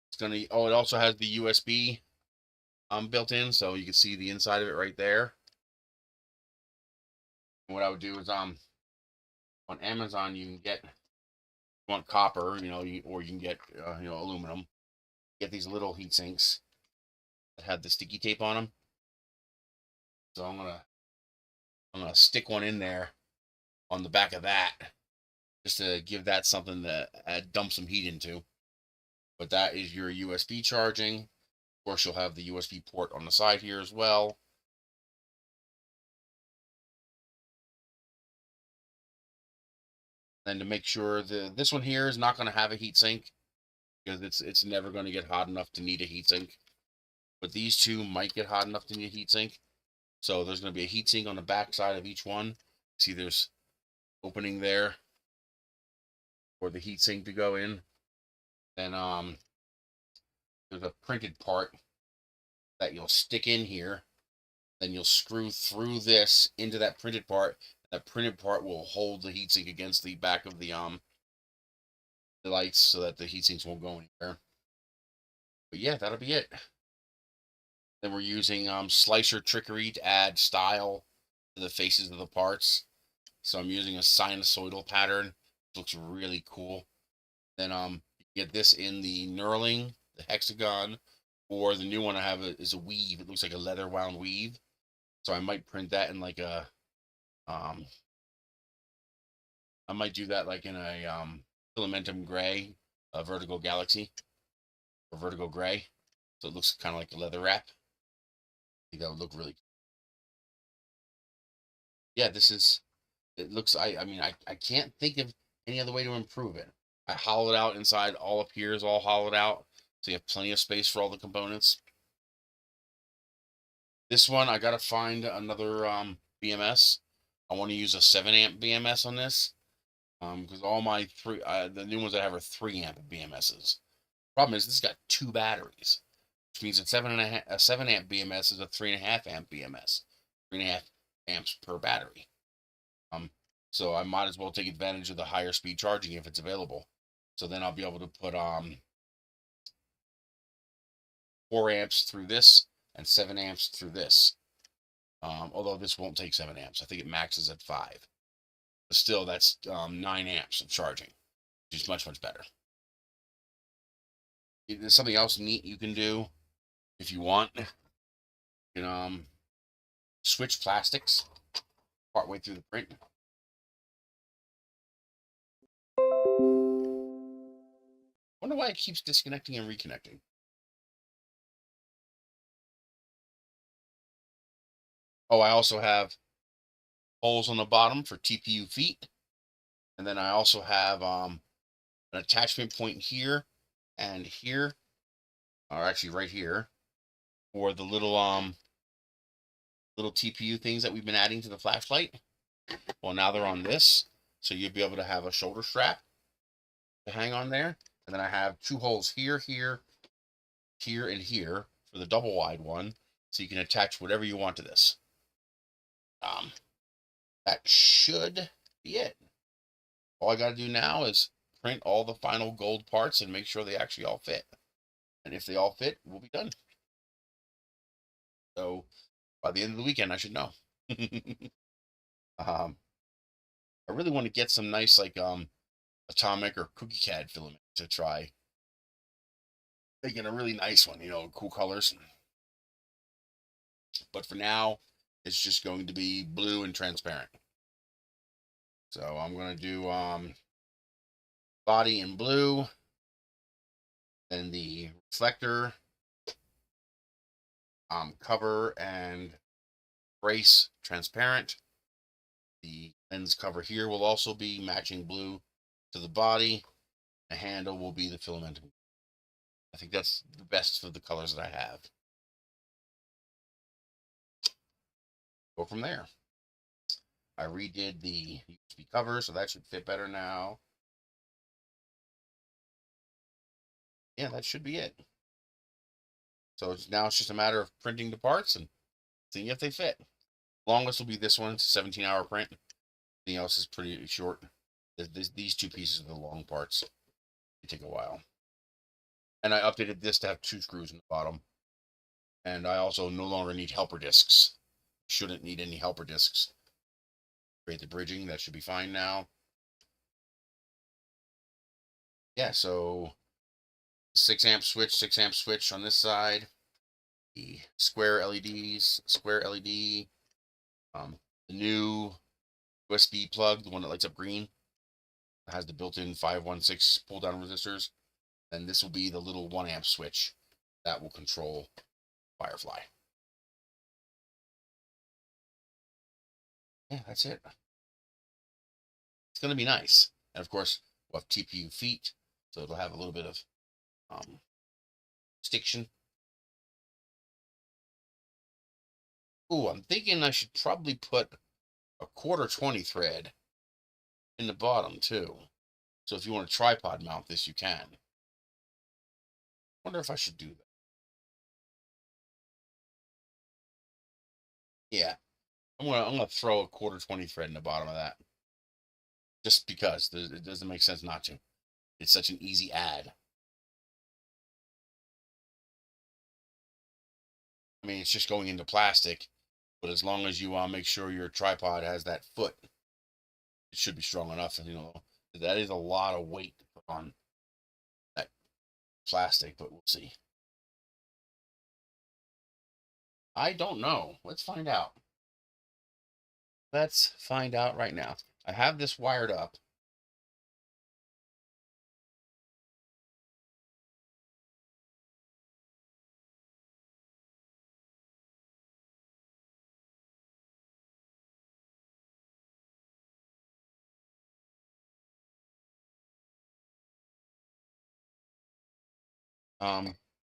It's going to, it also has the USB built in, so you can see the inside of it right there. And what I would do is on Amazon you can get, if you want copper, you know, or you can get you know, aluminum. Get these little heat sinks that have the sticky tape on them. So I'm gonna stick one in there on the back of that, just to give that something to dump some heat into. But that is your USB charging. Of course, you'll have the USB port on the side here as well. And to make sure this one here is not going to have a heat sink, because it's never going to get hot enough to need a heat sink. But these 2 might get hot enough to need a heat sink. So there's going to be a heat sink on the back side of each one. See, there's opening there for the heat sink to go in. Then there's a printed part that you'll stick in here. Then you'll screw through this into that printed part. That printed part will hold the heatsink against the back of the lights so that the heatsinks won't go anywhere. But yeah, that'll be it. Then we're using slicer trickery to add style to the faces of the parts. So I'm using a sinusoidal pattern. It looks really cool. Then you get this in the knurling, the hexagon, Or the new one I have is a weave. It looks like a leather wound weave. So I might print that in like a, I might do that like in a Filamentum Gray, Vertigo Galaxy, or Vertigo Gray. So it looks kind of like a leather wrap. I think that would look really. Yeah, this is. It looks. I mean, I can't think of any other way to improve it. I hollowed out inside. All up here is all hollowed out, so you have plenty of space for all the components. This one, I gotta find another BMS. I want to use a 7 amp BMS on this, because all my the new ones I have are 3 amp BMSs. Problem is, this has got 2 batteries, which means a 7 amp BMS is a 3.5 amp BMS, 3.5 amps per battery. So I might as well take advantage of the higher speed charging if it's available. So then I'll be able to put 4 amps through this and 7 amps through this. Although this won't take 7 amps. I think it maxes at 5. But still, that's 9 amps of charging, which is much, much better. There's something else neat you can do if you want. You can switch plastics partway through the print. Wonder why it keeps disconnecting and reconnecting. Oh, I also have holes on the bottom for TPU feet. And then I also have an attachment point here and here, or actually right here, for the little TPU things that we've been adding to the flashlight. Well, now they're on this, so you'll be able to have a shoulder strap to hang on there. And then I have 2 holes here, here, here, and here for the double wide one, so you can attach whatever you want to this. That should be it. All I got to do now is print all the final gold parts and make sure they actually all fit. And if they all fit, we'll be done. So by the end of the weekend, I should know. I really want to get some nice like atomic or cookie CAD filament to try making a really nice one, cool colors. But for now, it's just going to be blue and transparent. So I'm going to do body in blue, then the reflector, cover and brace transparent. The lens cover here will also be matching blue to the body. The handle will be the filament. I think that's the best for the colors that I have. Go from there. I redid the USB cover, so that should fit better now. Yeah, that should be it. So now it's just a matter of printing the parts and seeing if they fit. Longest will be this one. It's a 17-hour print. Everything else is pretty short. These 2 pieces are the long parts. They take a while. And I updated this to have 2 screws in the bottom. And I also no longer need helper discs. Shouldn't need any helper discs. Create the bridging. That should be fine now. Yeah, so 6 amp switch on this side. The square LEDs, square LED. The new USB plug, the one that lights up green. It has the built-in 516 pull-down resistors. And this will be the little 1 amp switch that will control Firefly. Yeah, that's it. It's going to be nice. And of course, we'll have TPU feet, so it'll have a little bit of stiction. Ooh, I'm thinking I should probably put a 1/4 thread in the bottom too. So if you want to tripod mount this, you can. Wonder if I should do that. Yeah, I'm gonna throw a 1/4 thread in the bottom of that, just because it doesn't make sense not to. It's such an easy add. I mean, it's just going into plastic, but as long as you make sure your tripod has that foot, it should be strong enough. And that is a lot of weight to put on that plastic, but we'll see. I don't know. Let's find out. Let's find out right now. I have this wired up.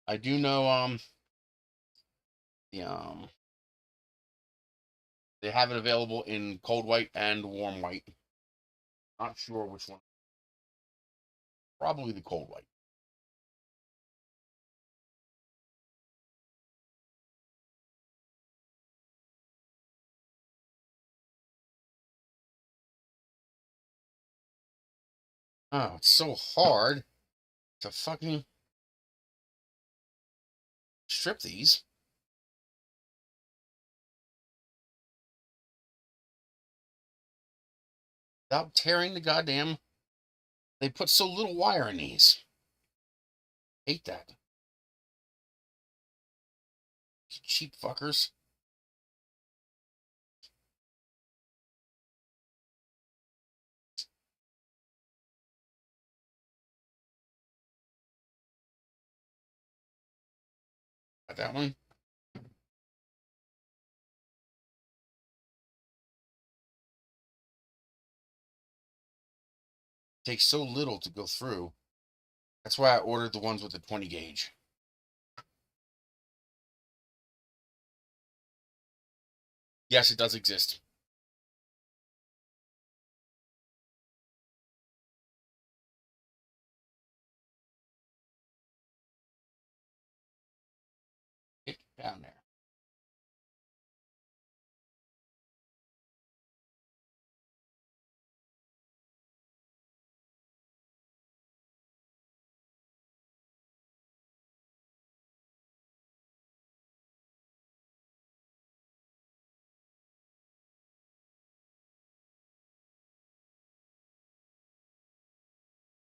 I do know the they have it available in cold white and warm white. Not sure which one. Probably the cold white. Oh, it's so hard to fucking strip these. Without tearing the goddamn. They put so little wire in these. Hate that. Cheap fuckers. Got that one. Takes so little to go through. That's why I ordered the ones with the 20 gauge. Yes, it does exist. Get down there.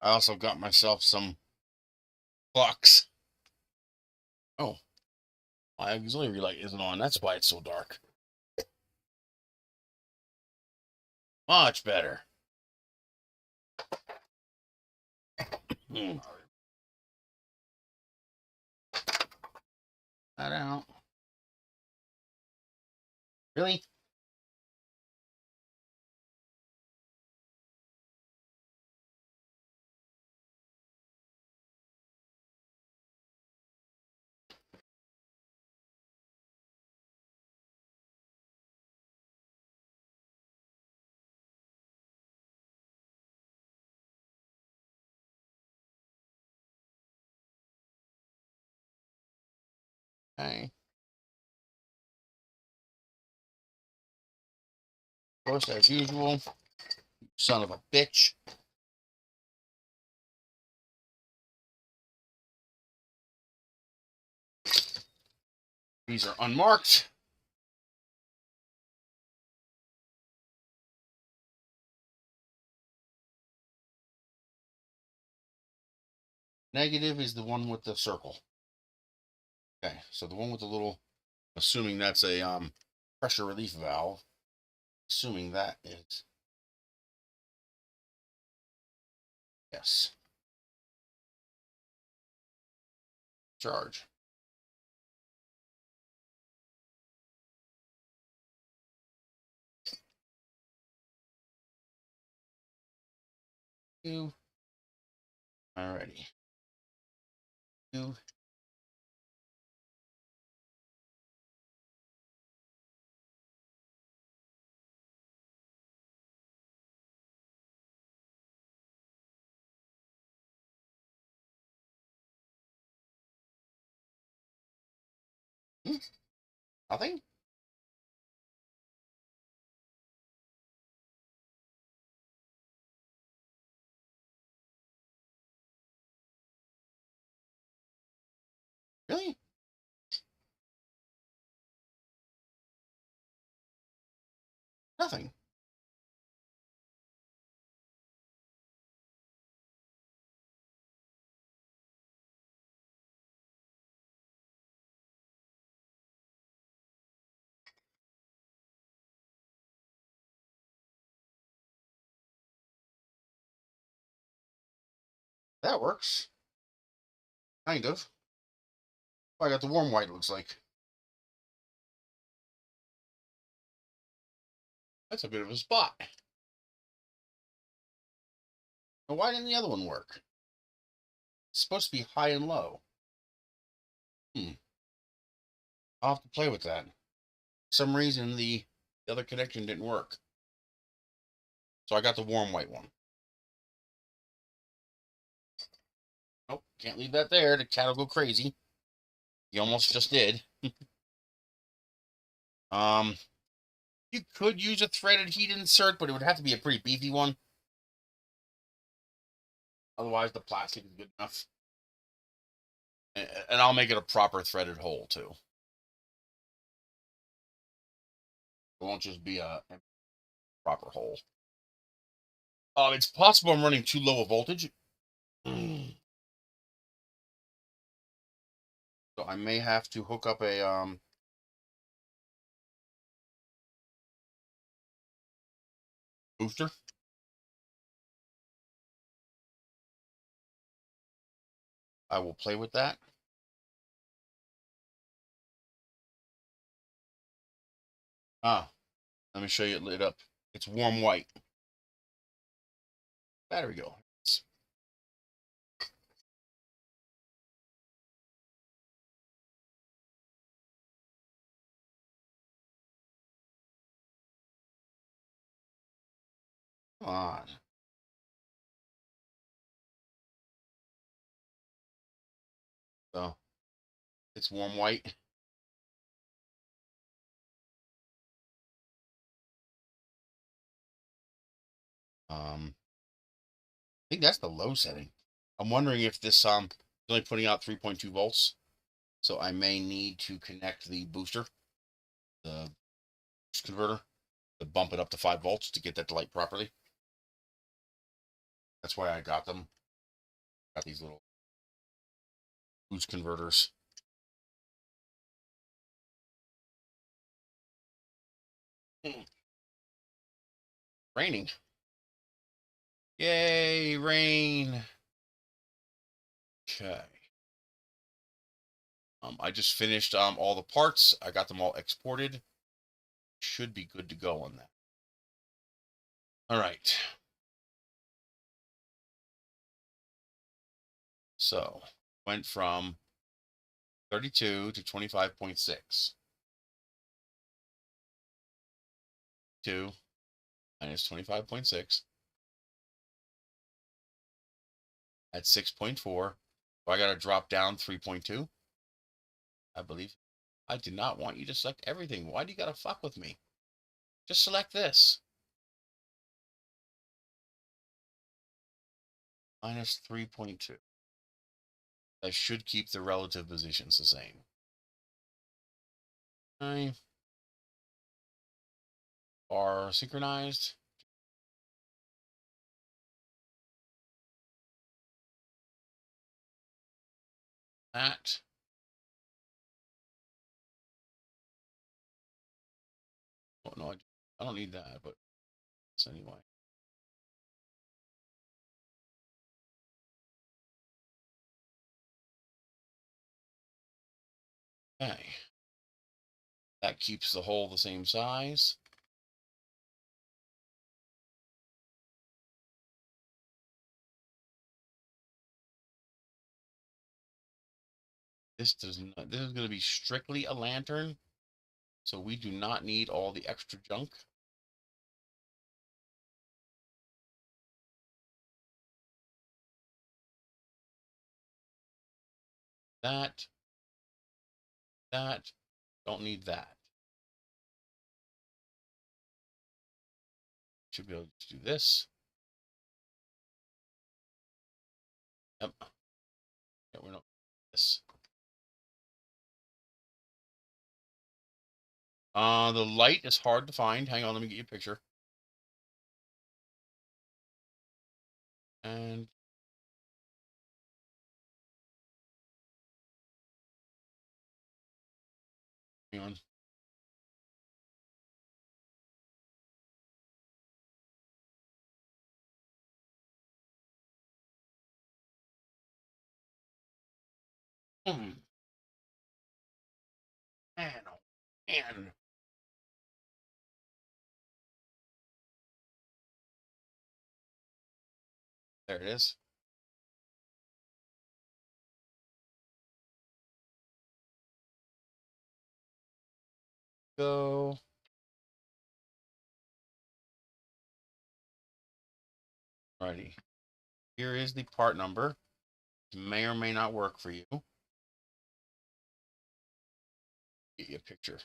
I also got myself some clocks. Oh, my auxiliary light isn't on. That's why it's so dark. Much better. That out. Really? Okay. Of course, as usual. Son of a bitch. These are unmarked. Negative is the one with the circle. Okay, so the one with the little, assuming that's a pressure relief valve, assuming that is, yes, charge. Two. Alrighty. Two. Nothing? Really? Nothing. That works. Kind of. Oh, I got the warm white, it looks like. That's a bit of a spot. Now, why didn't the other one work? It's supposed to be high and low. I'll have to play with that. For some reason, the other connection didn't work. So I got the warm white one. Nope, can't leave that there. The cat will go crazy. He almost just did. You could use a threaded heat insert, but it would have to be a pretty beefy one. Otherwise, the plastic is good enough. And I'll make it a proper threaded hole, too. It won't just be a proper hole. It's possible I'm running too low a voltage. So I may have to hook up a booster. I will play with that. Let me show you it lit up. It's warm white. Battery go. Come on. So it's warm white. I think that's the low setting. I'm wondering if this is only putting out 3.2 volts. So I may need to connect the booster, the boost converter, to bump it up to 5 volts to get that to light properly. That's why I got them. Got these little boost converters. Raining. Yay, rain. Okay. I just finished all the parts. I got them all exported. Should be good to go on that. All right. So went from 32 to 25.6. 2 minus 25.6 at 6.4. So I got to drop down 3.2. I believe. I did not want you to select everything. Why do you got to fuck with me? Just select this. Minus 3.2. I should keep the relative positions the same. Are synchronized. That. Oh, no, I don't need that, but anyway. Okay. That keeps the hole the same size. This is going to be strictly a lantern, so we do not need all the extra junk. That. Don't need that. Should be able to do this. Yep. Yeah, we're not this. The light is hard to find. Hang on, let me get you a picture. And hang on. Man, oh, man. There it is. Go. Alrighty. Here is the part number. It may or may not work for you. Get you a picture.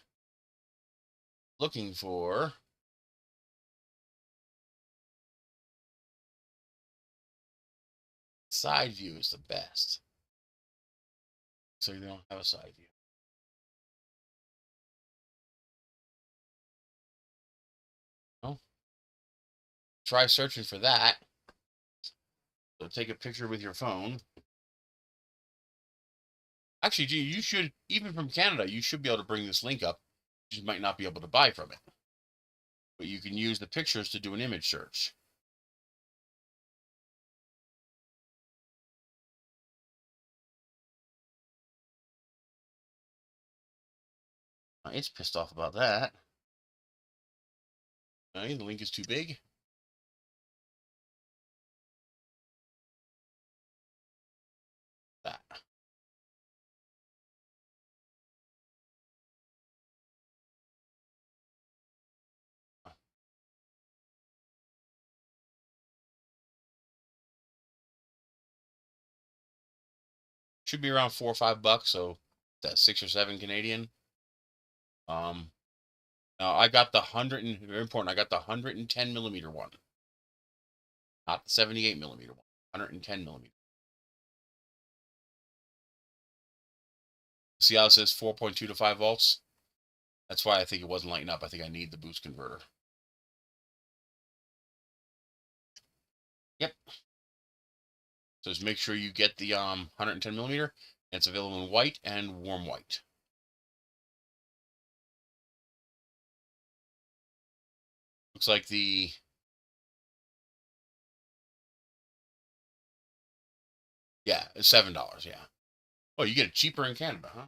Looking for side view is the best. So you don't have a side view. No. Try searching for that. So take a picture with your phone. Actually, you should, even from Canada, you should be able to bring this link up. You might not be able to buy from it. But you can use the pictures to do an image search. It's pissed off about that. The link is too big. That. Should be around $4 or $5, so that's 6 or 7 Canadian. Now I got the very important. I got the 110 millimeter one, not the 78 millimeter one. 110 millimeter. See how it says 4.2 to 5 volts? That's why I think it wasn't lighting up. I think I need the boost converter. Yep. So just make sure you get the 110 millimeter. It's available in white and warm white. Looks like the it's $7. Yeah. Oh, you get it cheaper in Canada, huh?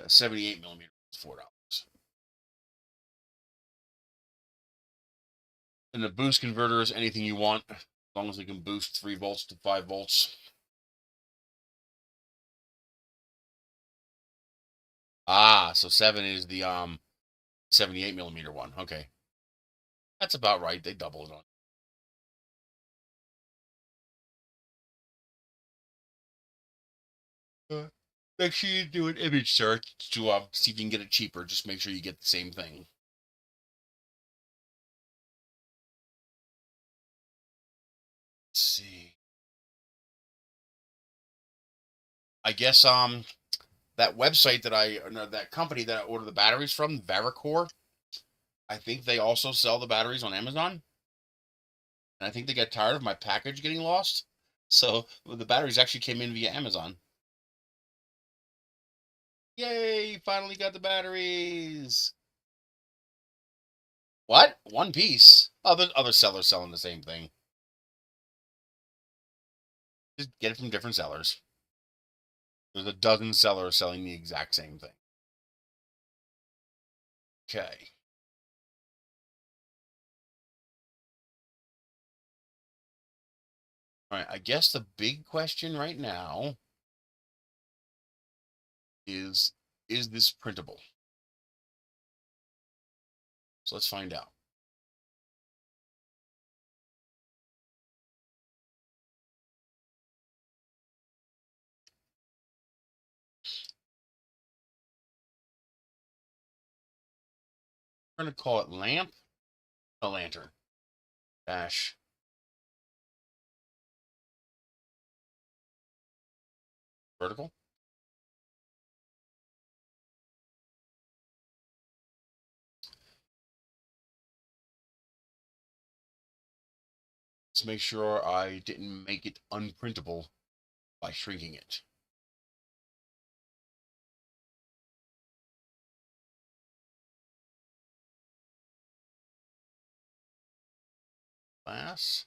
78 millimeter is $4. And the boost converter is anything you want, as long as it can boost 3 volts to 5 volts. Ah, so 7 is the 78 millimeter one. Okay. That's about right. They double it on. Make sure you do an image search to see if you can get it cheaper. Just make sure you get the same thing. Let's see. I guess that website that company that I ordered the batteries from, Vericore, I think they also sell the batteries on Amazon. And I think they got tired of my package getting lost. So the batteries actually came in via Amazon. Yay, finally got the batteries. What? One piece? Other sellers selling the same thing. Just get it from different sellers. There's a dozen sellers selling the exact same thing. Okay. All right, I guess the big question right now is this printable? So let's find out. We're going to call it lamp, a lantern, dash, vertical. Let's make sure I didn't make it unprintable by shrinking it. Glass.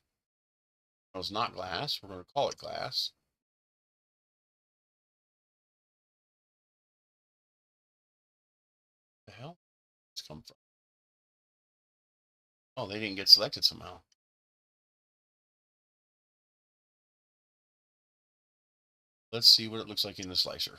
No, it's not glass. We're going to call it glass. come from? Oh, they didn't get selected somehow. Let's see what it looks like in the slicer.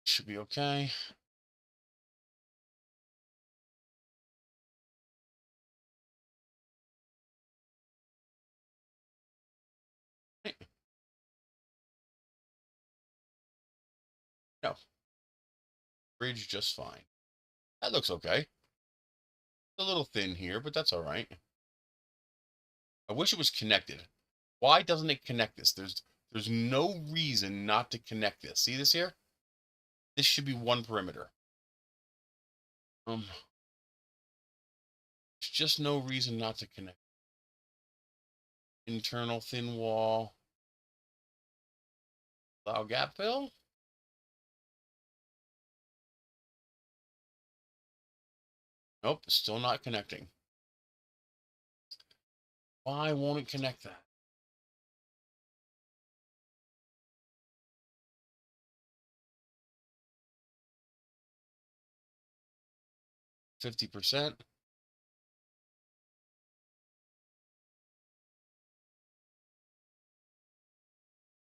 Should be okay. No, bridge just fine. That looks okay. A little thin here, but that's all right. I wish it was connected. Why doesn't it connect this? There's no reason not to connect this. See this here? This should be one perimeter. There's just no reason not to connect. Internal thin wall. Allow gap fill. Nope, still not connecting. Why won't it connect that? %50.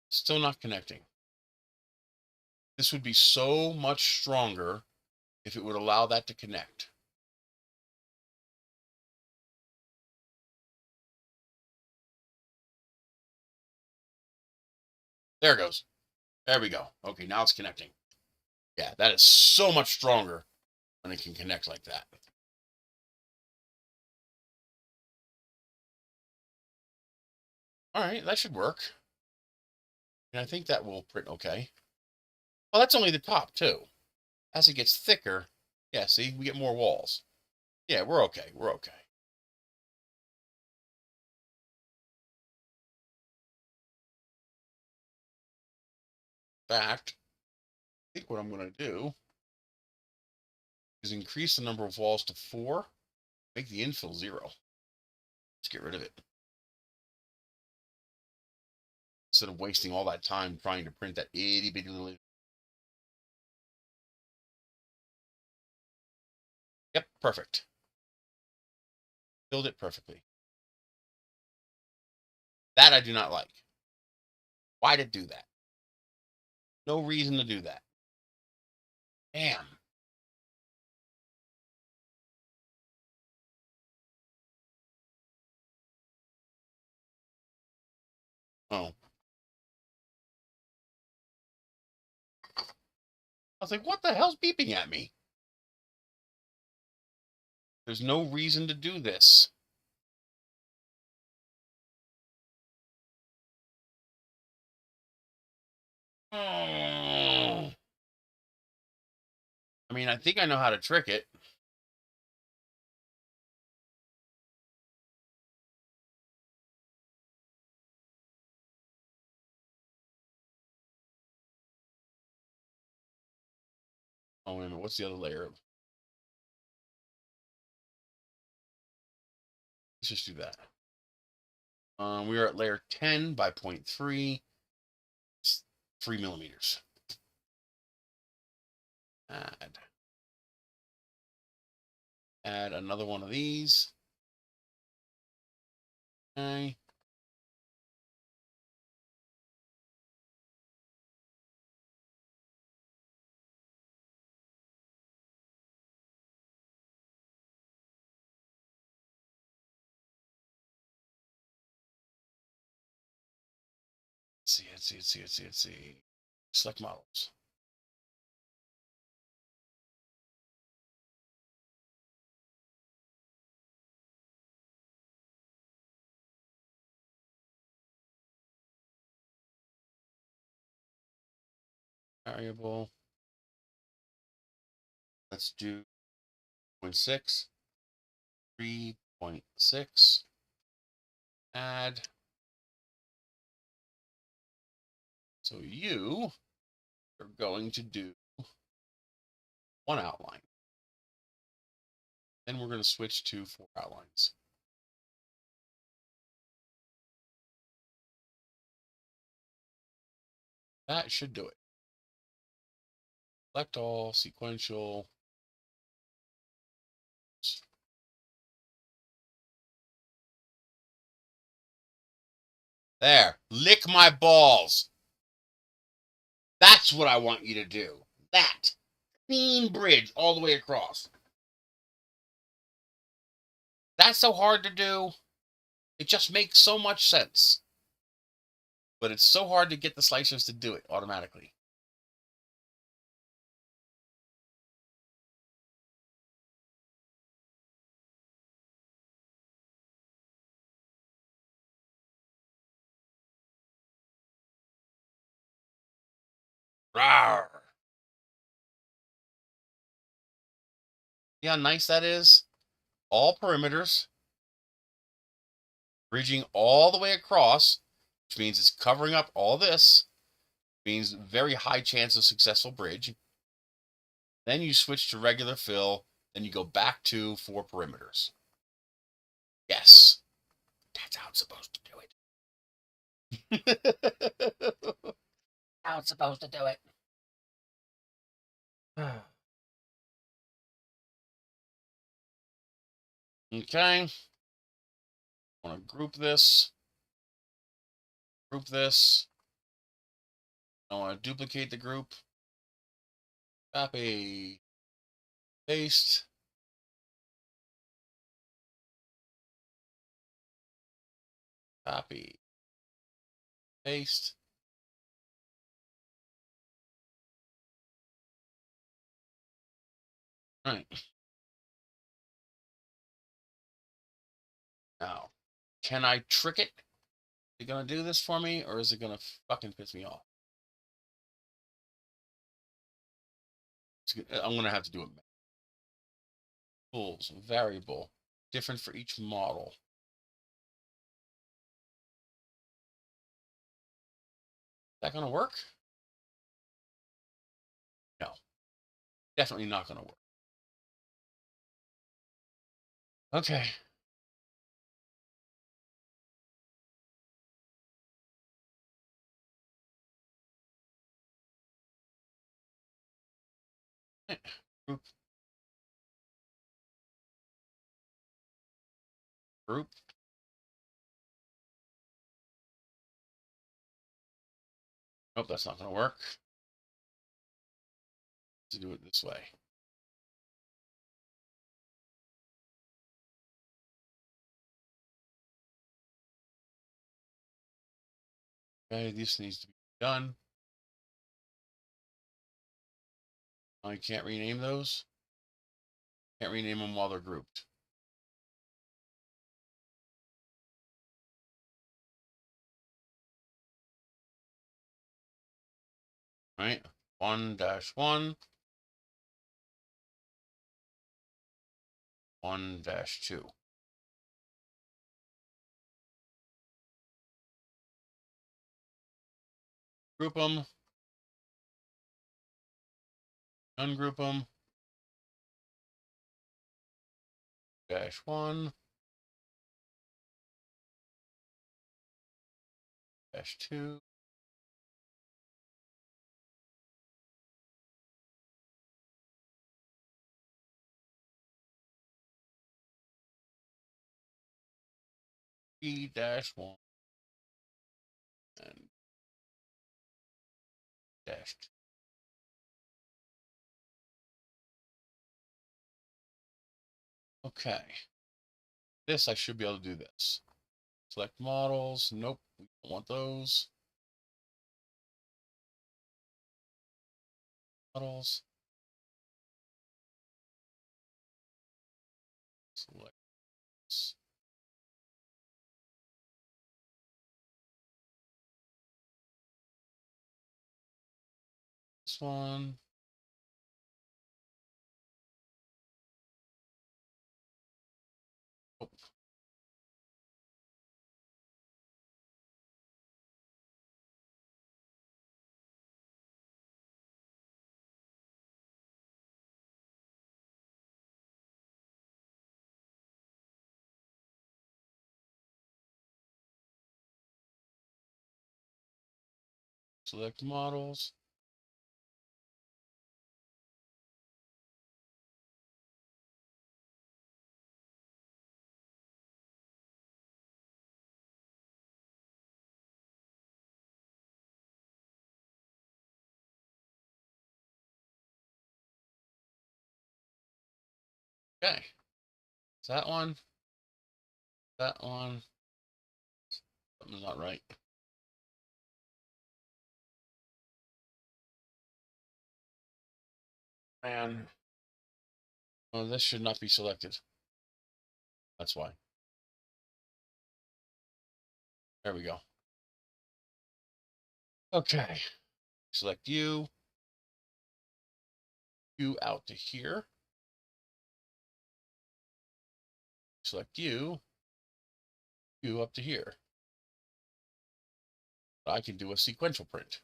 Still not connecting. This would be so much stronger if it would allow that to connect. There it goes. There we go. Okay, now it's connecting. Yeah, that is so much stronger when it can connect like that. All right, that should work. And I think that will print okay. Well, that's only the top too. As it gets thicker, yeah, see, we get more walls. Yeah, we're okay. We're okay. In fact, I think what I'm going to do is increase the number of walls to 4, make the infill 0. Let's get rid of it. Instead of wasting all that time trying to print that itty bitty little. Yep, perfect. Filled it perfectly. That I do not like. Why did it do that? No reason to do that. Damn. Oh. I was like, what the hell's beeping at me? There's no reason to do this. Oh. I mean, I think I know how to trick it. Oh, wait a minute. What's the other layer? Let's just do that. We are at layer 10 by 0.3. It's 3 millimeters. Add. Add another one of these. Okay. Let's see. Select models. Variable. Let's do 0.6, 3.6, add. So you are going to do one outline. Then we're going to switch to 4 outlines. That should do it. Select all, sequential. There, lick my balls. That's what I want you to do. That. Clean bridge all the way across. That's so hard to do. It just makes so much sense. But it's so hard to get the slicers to do it automatically. Rawr. See how nice that is? All perimeters. Bridging all the way across, which means it's covering up all this. Means very high chance of successful bridge. Then you switch to regular fill. Then you go back to 4 perimeters. Yes. That's how it's supposed to do it. How it's supposed to do it. Okay. I want to group this. Group this. I want to duplicate the group. Copy. Paste. Copy. Paste. All right. Now, can I trick it? Is it going to do this for me, or is it going to fucking piss me off? I'm going to have to do it. Tools, variable, different for each model. Is that going to work? No. Definitely not going to work. Okay. Group. Group. Nope, that's not going to work. To do it this way. Okay, this needs to be done. I can't rename those. Can't rename them while they're grouped. All right, 1-1, 1-2. Group them. Ungroup them. -1. -2. -1 and -2. Okay. This, I should be able to do this. Select models. Nope, we don't want those. Models. Select this. This one. Select models. Okay. Is that one? That one? Something's not right. Man. Oh, this should not be selected. That's why. There we go. Okay. Select you. You out to here. Select you. You up to here. I can do a sequential print.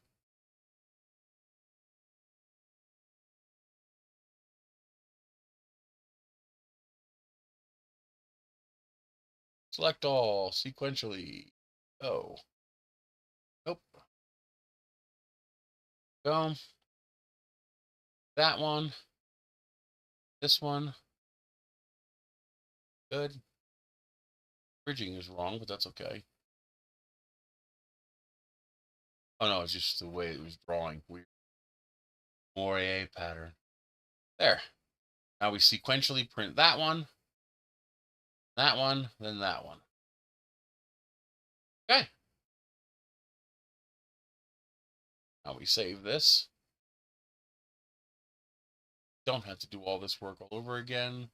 Select all sequentially. Oh. Nope. Go. That one. This one. Good. Bridging is wrong, but that's okay. Oh no, it's just the way it was drawing. Weird. Moire pattern. There. Now we sequentially print that one, then that one. Okay. Now we save this. Don't have to do all this work all over again.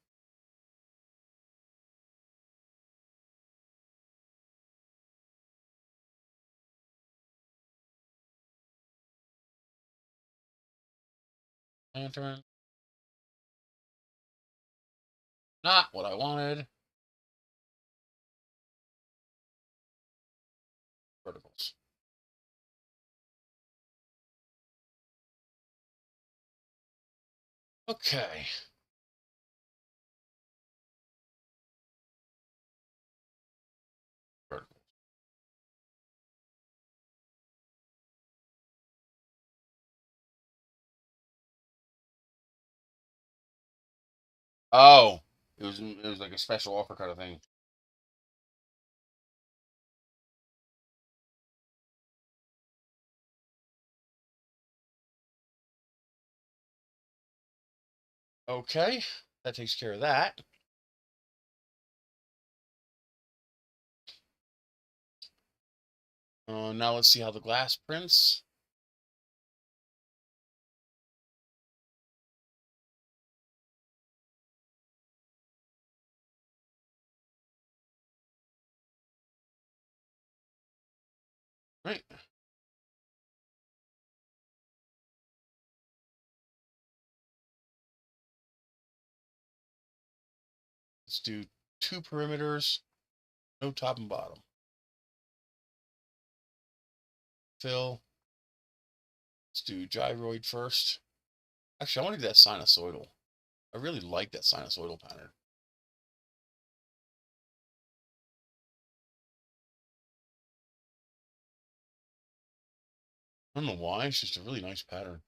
Lantern. Not what I wanted. Verticals. Okay. Verticals. Oh, it was like a special offer kind of thing. Okay, that takes care of that. Now let's see how the glass prints. Right. Let's do 2 perimeters, no top and bottom. Fill. Let's do gyroid first. Actually, I want to do that sinusoidal. I really like that sinusoidal pattern. I don't know why, it's just a really nice pattern.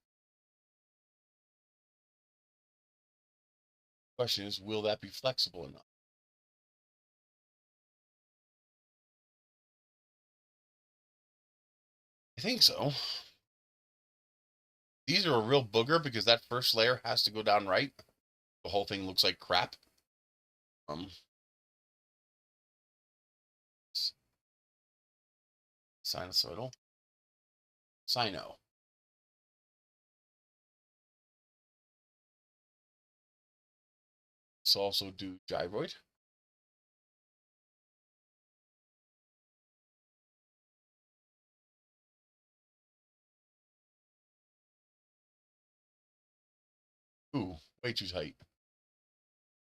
Question is, will that be flexible enough? I think so. These are a real booger because that first layer has to go down right. The whole thing looks like crap. Sinusoidal. Sino. Let's also do gyroid. Ooh, way too tight.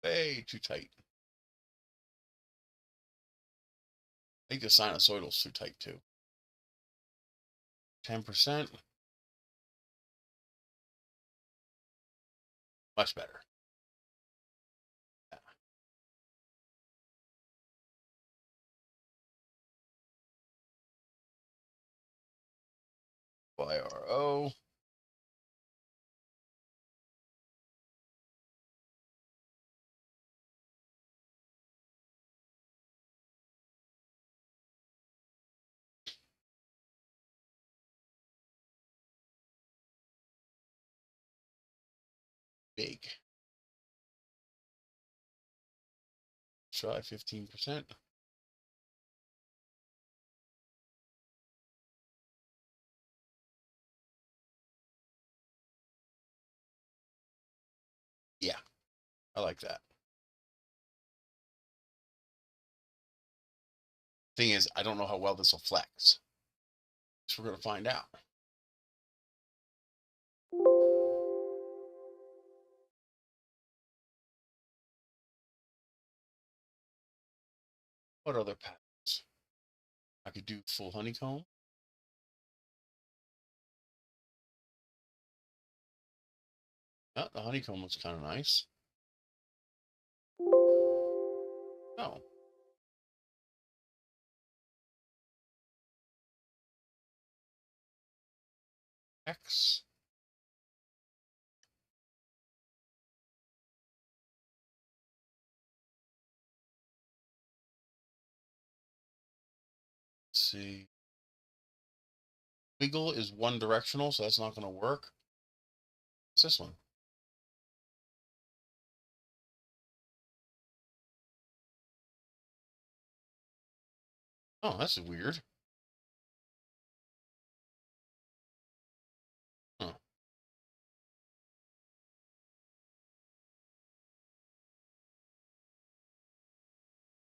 Way too tight. I think the sinusoidal's too tight too. 10%. Much better. Yeah. IRO. Big. Try 15%. Yeah, I like that. Thing is, I don't know how well this will flex. So we're going to find out. What other patterns? I could do full honeycomb. Oh, the honeycomb looks kind of nice. Oh. X. Let's see. Wiggle is one directional, so that's not going to work. What's this one? Oh, that's weird. Huh.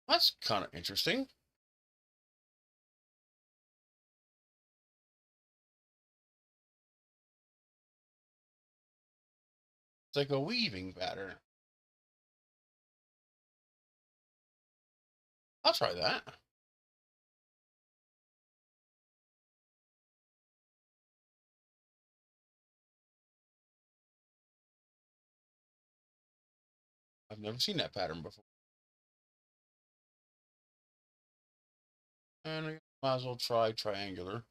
That's kind of interesting. It's like a weaving pattern. I'll try that. I've never seen that pattern before. And I might as well try triangular.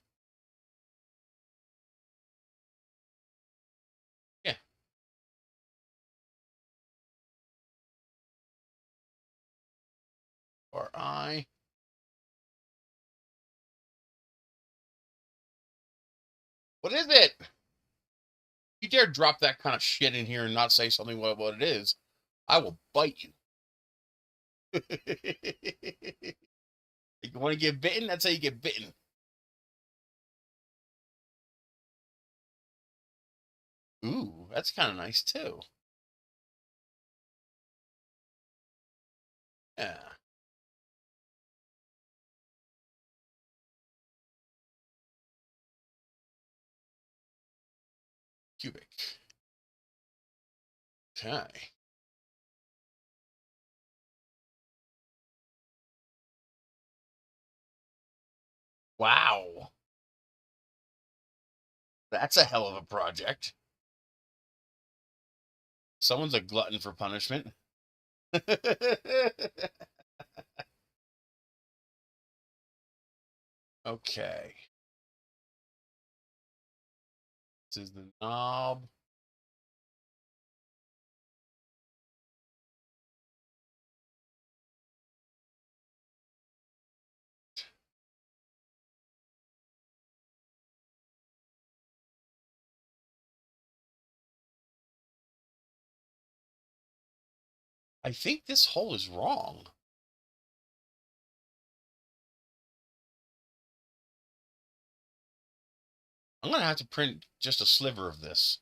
Yeah. Or I. What is it? You dare drop that kind of shit in here and not say something what it is, I will bite you. You want to get bitten? That's how you get bitten. Ooh, that's kind of nice too. Yeah. Cubic. Okay. Wow. That's a hell of a project. Someone's a glutton for punishment. Okay. This is the knob. I think this hole is wrong. I'm going to have to print just a sliver of this.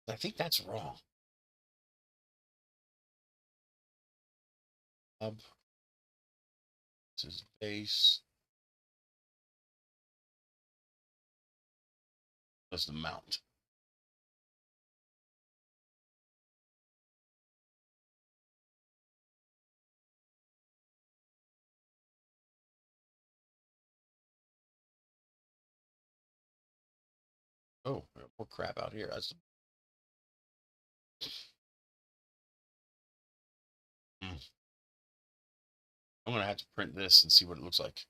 I think that's wrong. This is base. That's the mount. Oh, more crap out here. That's. I'm going to have to print this and see what it looks like.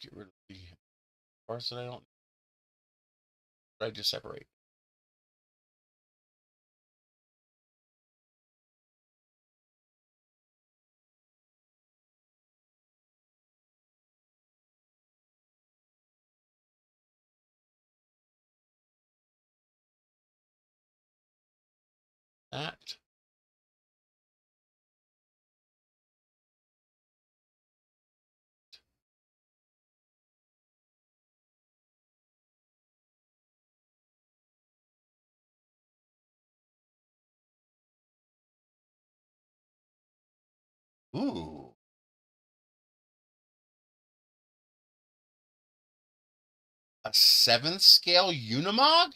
get rid of the parts that I don't. I just separate. That. Ooh. A 7th scale Unimog?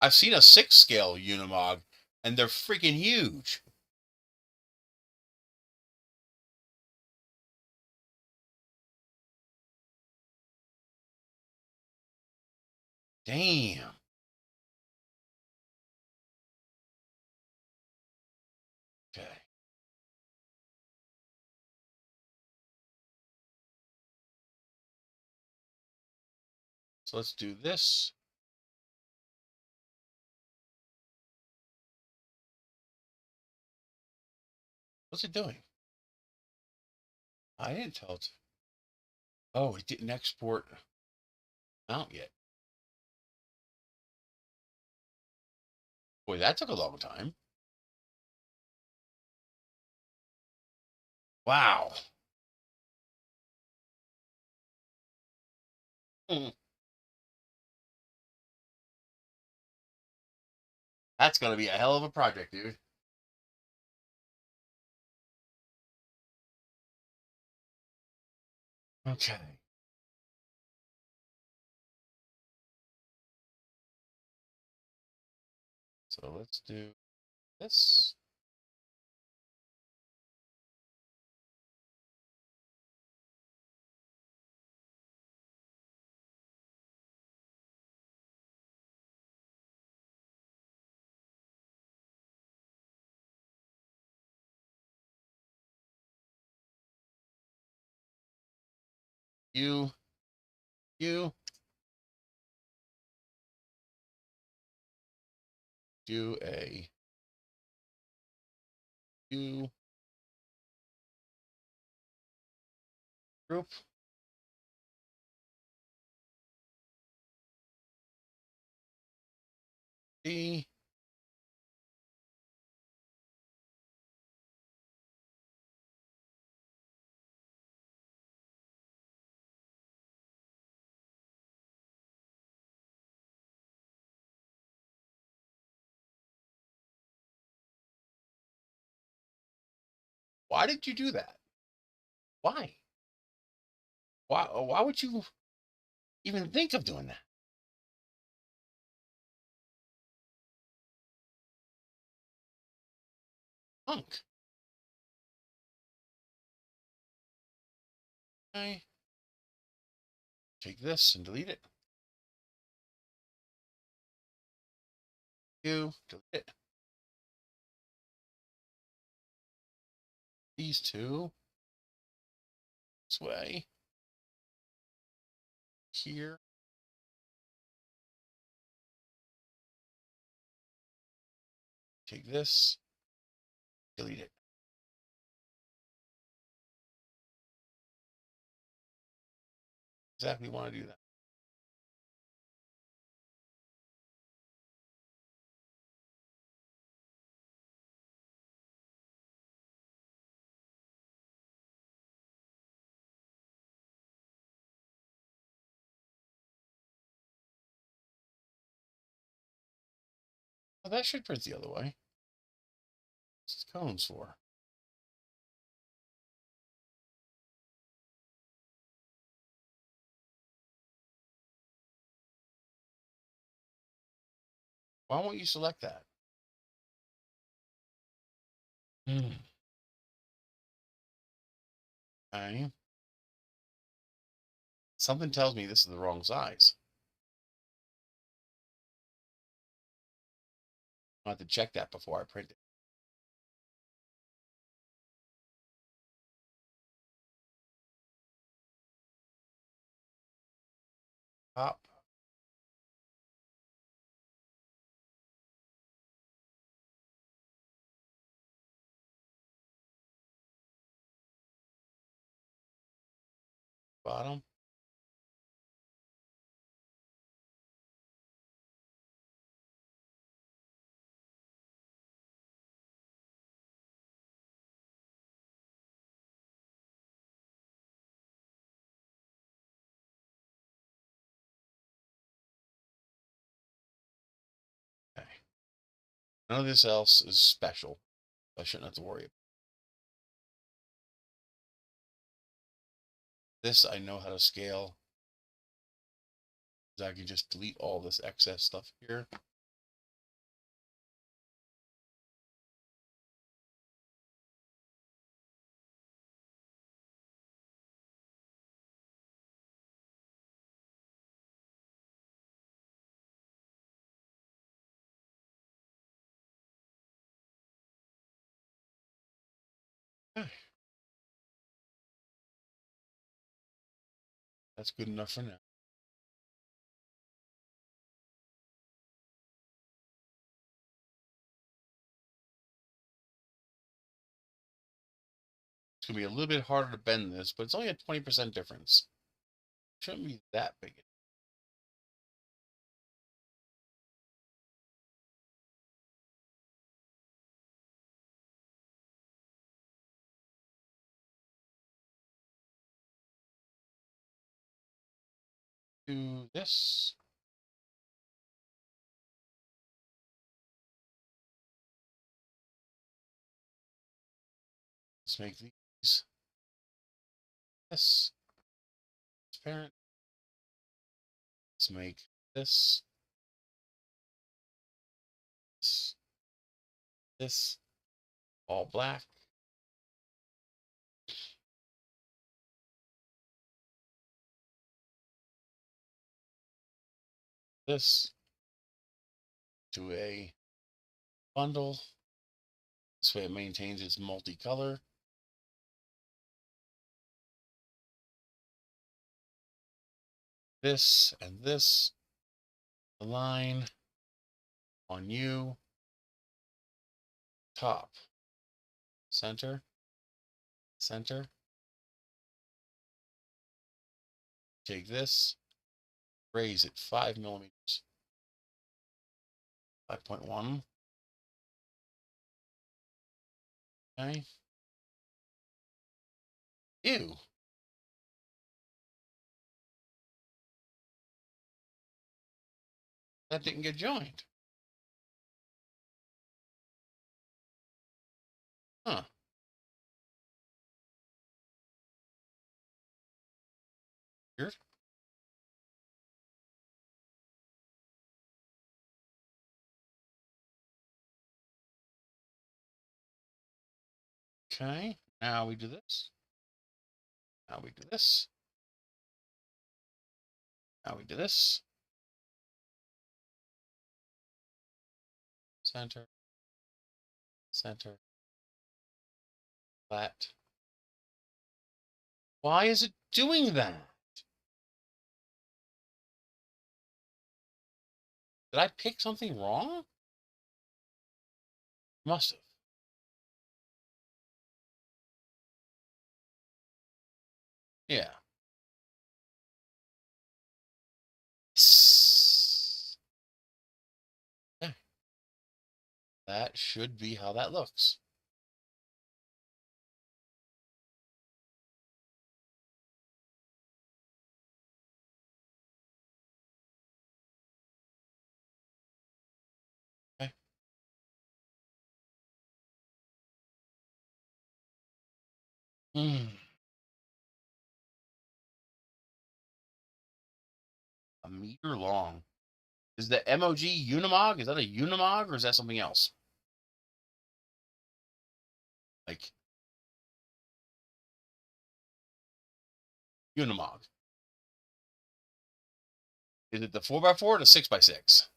I've seen a 6th scale Unimog, and they're freaking huge. Damn. Okay. So let's do this. What's it doing? I didn't tell it. Oh, it didn't export out yet. Boy, that took a long time. Wow. That's going to be a hell of a project, dude. Okay. So let's do this. You, do a, you, group. D. Why did you do that? Why? Why would you even think of doing that? Punk. Okay. Take this and delete it. You, delete it. These two. This way. Here. Take this. Delete it. Exactly want to do that. Well, that should print the other way. What's cones for? Why won't you select that? Okay. Something tells me this is the wrong size. I have to check that before I print it. top. Bottom. Okay. None of this else is special. I shouldn't have to worry about. This I know how to scale. I can just delete all this excess stuff here. Okay. That's good enough for now. It's going to be a little bit harder to bend this, but it's only a 20% difference. Shouldn't be that big. Do this. Let's make these this transparent. Let's make this this all black. This to a bundle. This way it maintains its multicolor. This and this align on you. Top, center, center. Take this, raise it 5 millimeters. 5.1. Okay. Ew. That didn't get joined. Huh. Weird. Okay. Now we do this. Now we do this. Now we do this. Center. Center. Flat. Why is it doing that? Did I pick something wrong? Must have. Yeah. Okay. That should be how that looks. Okay. A meter long. Is the MOG Unimog? Is that a Unimog or is that something else? Like Unimog. Is it the 4x4 or the 6x6?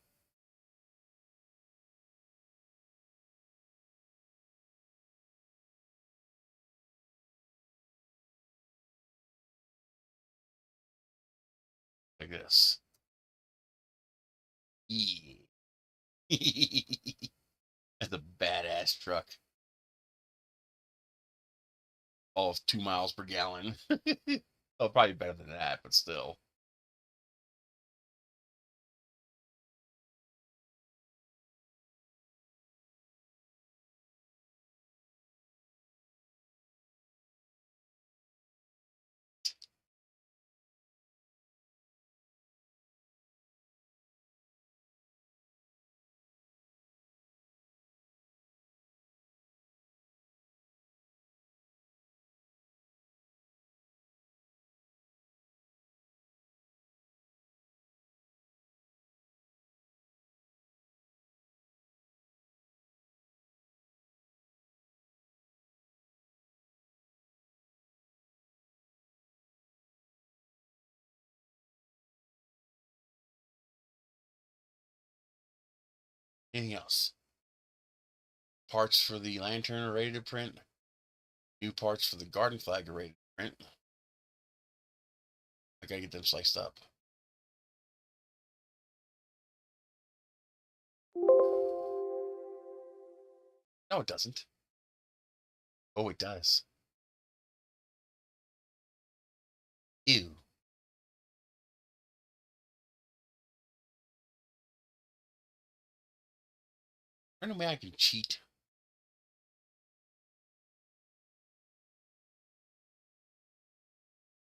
Like this. Yeah. That's a badass truck. All of 2 miles per gallon. Oh, probably better than that, but still. Anything else? Parts for the lantern are ready to print. New parts for the garden flag are ready to print. I gotta get them sliced up. No, it doesn't. Oh, it does. Ew. Any way I can cheat?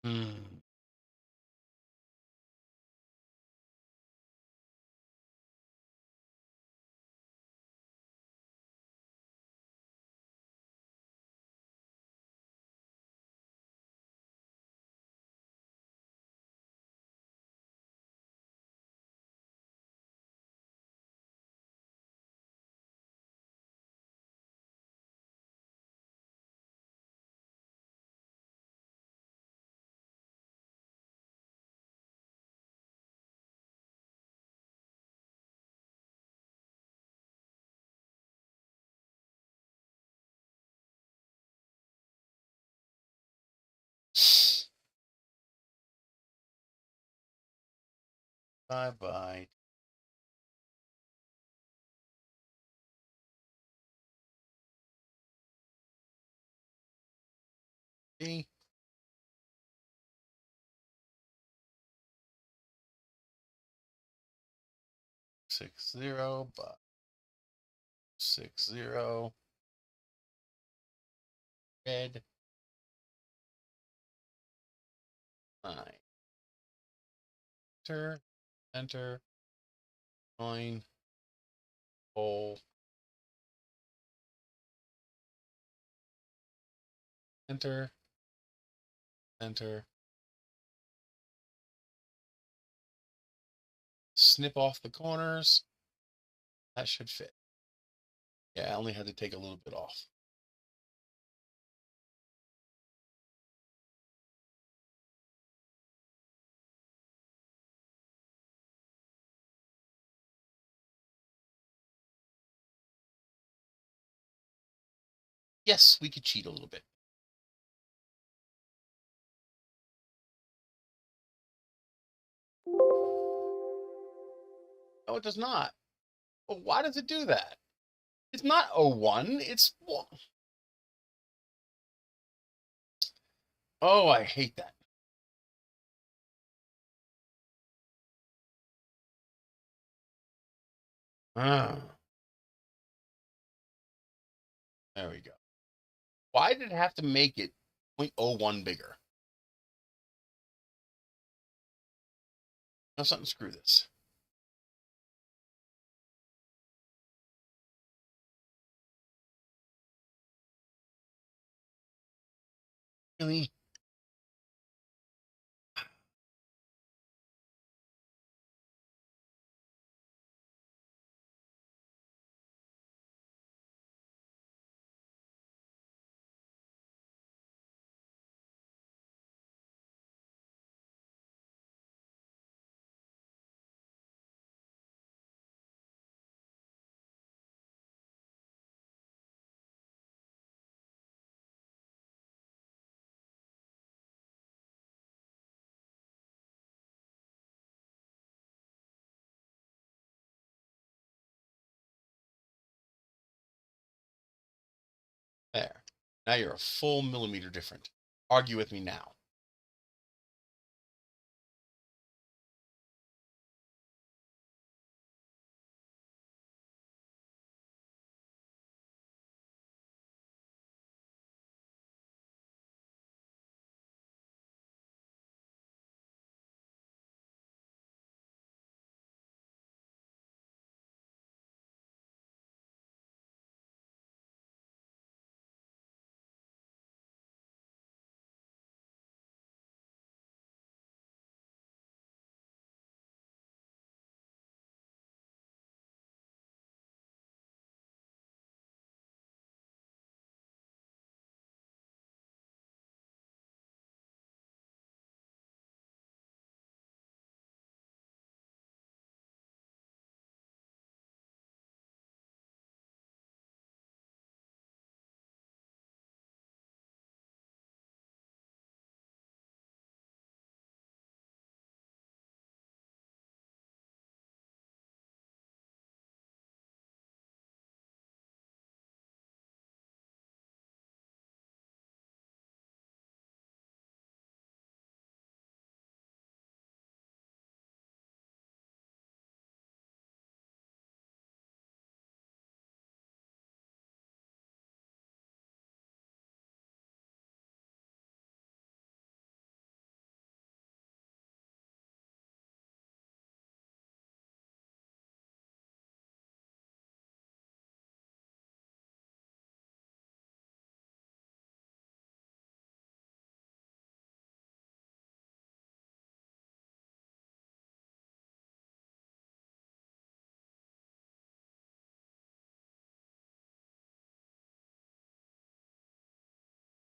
Hmm. Bye bye. See? 60, but 60. Red. 9. Enter. Enter. Join. Hole. Enter. Enter. Snip off the corners. That should fit. Yeah, I only had to take a little bit off. Yes, we could cheat a little bit. No, it does not. Well, why does it do that? It's not 01. It's... Oh, I hate that. Ah, there we go. Why did it have to make it 0.01 bigger? No, something, screw this. Really? Now you're a full millimeter different. Argue with me now.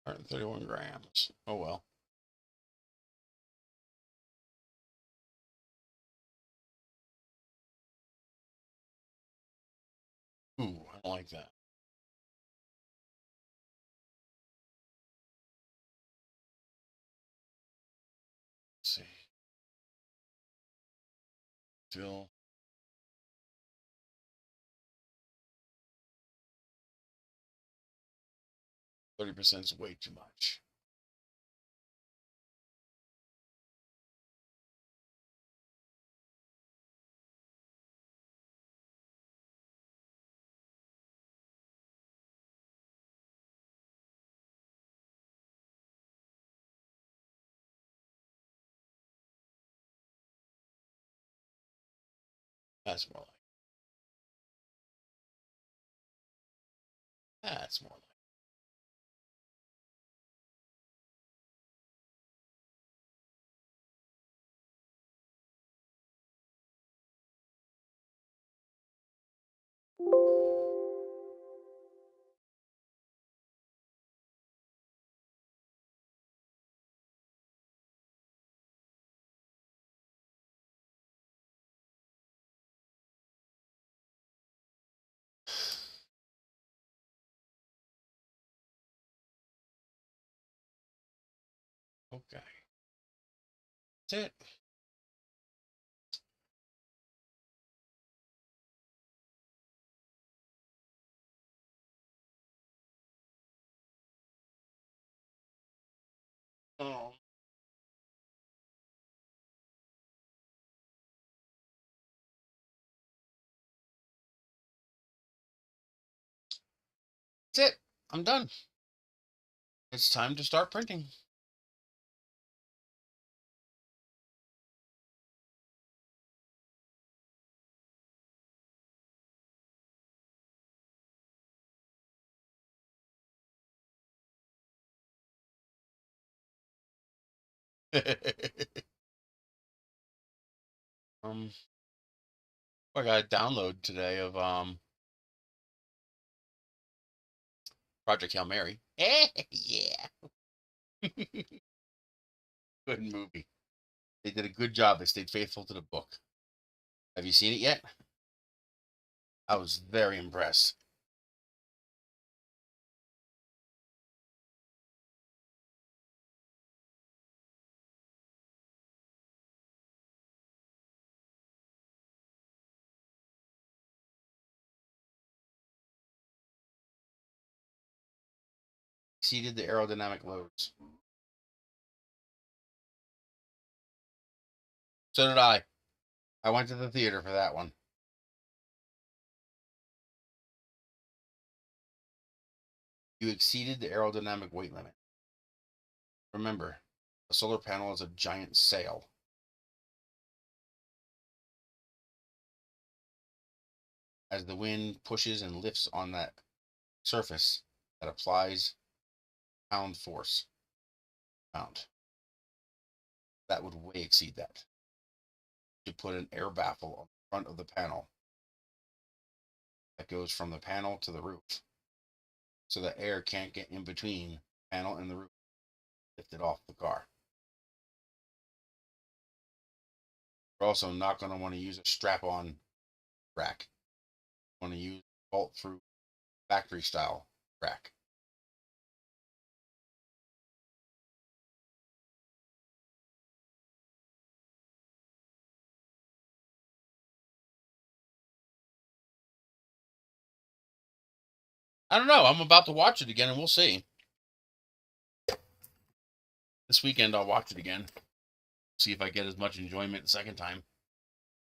All right, 31 grams. Oh well. Ooh, I don't like that. Let's see. Still 30% is way too much. That's more like. That's more like. Okay. That's it. Oh. That's it. I'm done. It's time to start printing. um, I got a download today of Project Hail Mary. Yeah. Good movie. They did a good job. They stayed faithful to the book. Have you seen it yet? I was very impressed. exceeded the aerodynamic loads. So did I. I went to the theater for that one. You exceeded the aerodynamic weight limit. Remember, a solar panel is a giant sail. As the wind pushes and lifts on that surface, that applies pound force. Pound. That would way exceed that. You put an air baffle on the front of the panel that goes from the panel to the roof, so the air can't get in between the panel and the roof. Lift it off the car. You're also not going to want to use a strap-on rack. You want to use bolt-through factory-style rack. I don't know. I'm about to watch it again, and we'll see. This weekend, I'll watch it again. See if I get as much enjoyment the second time.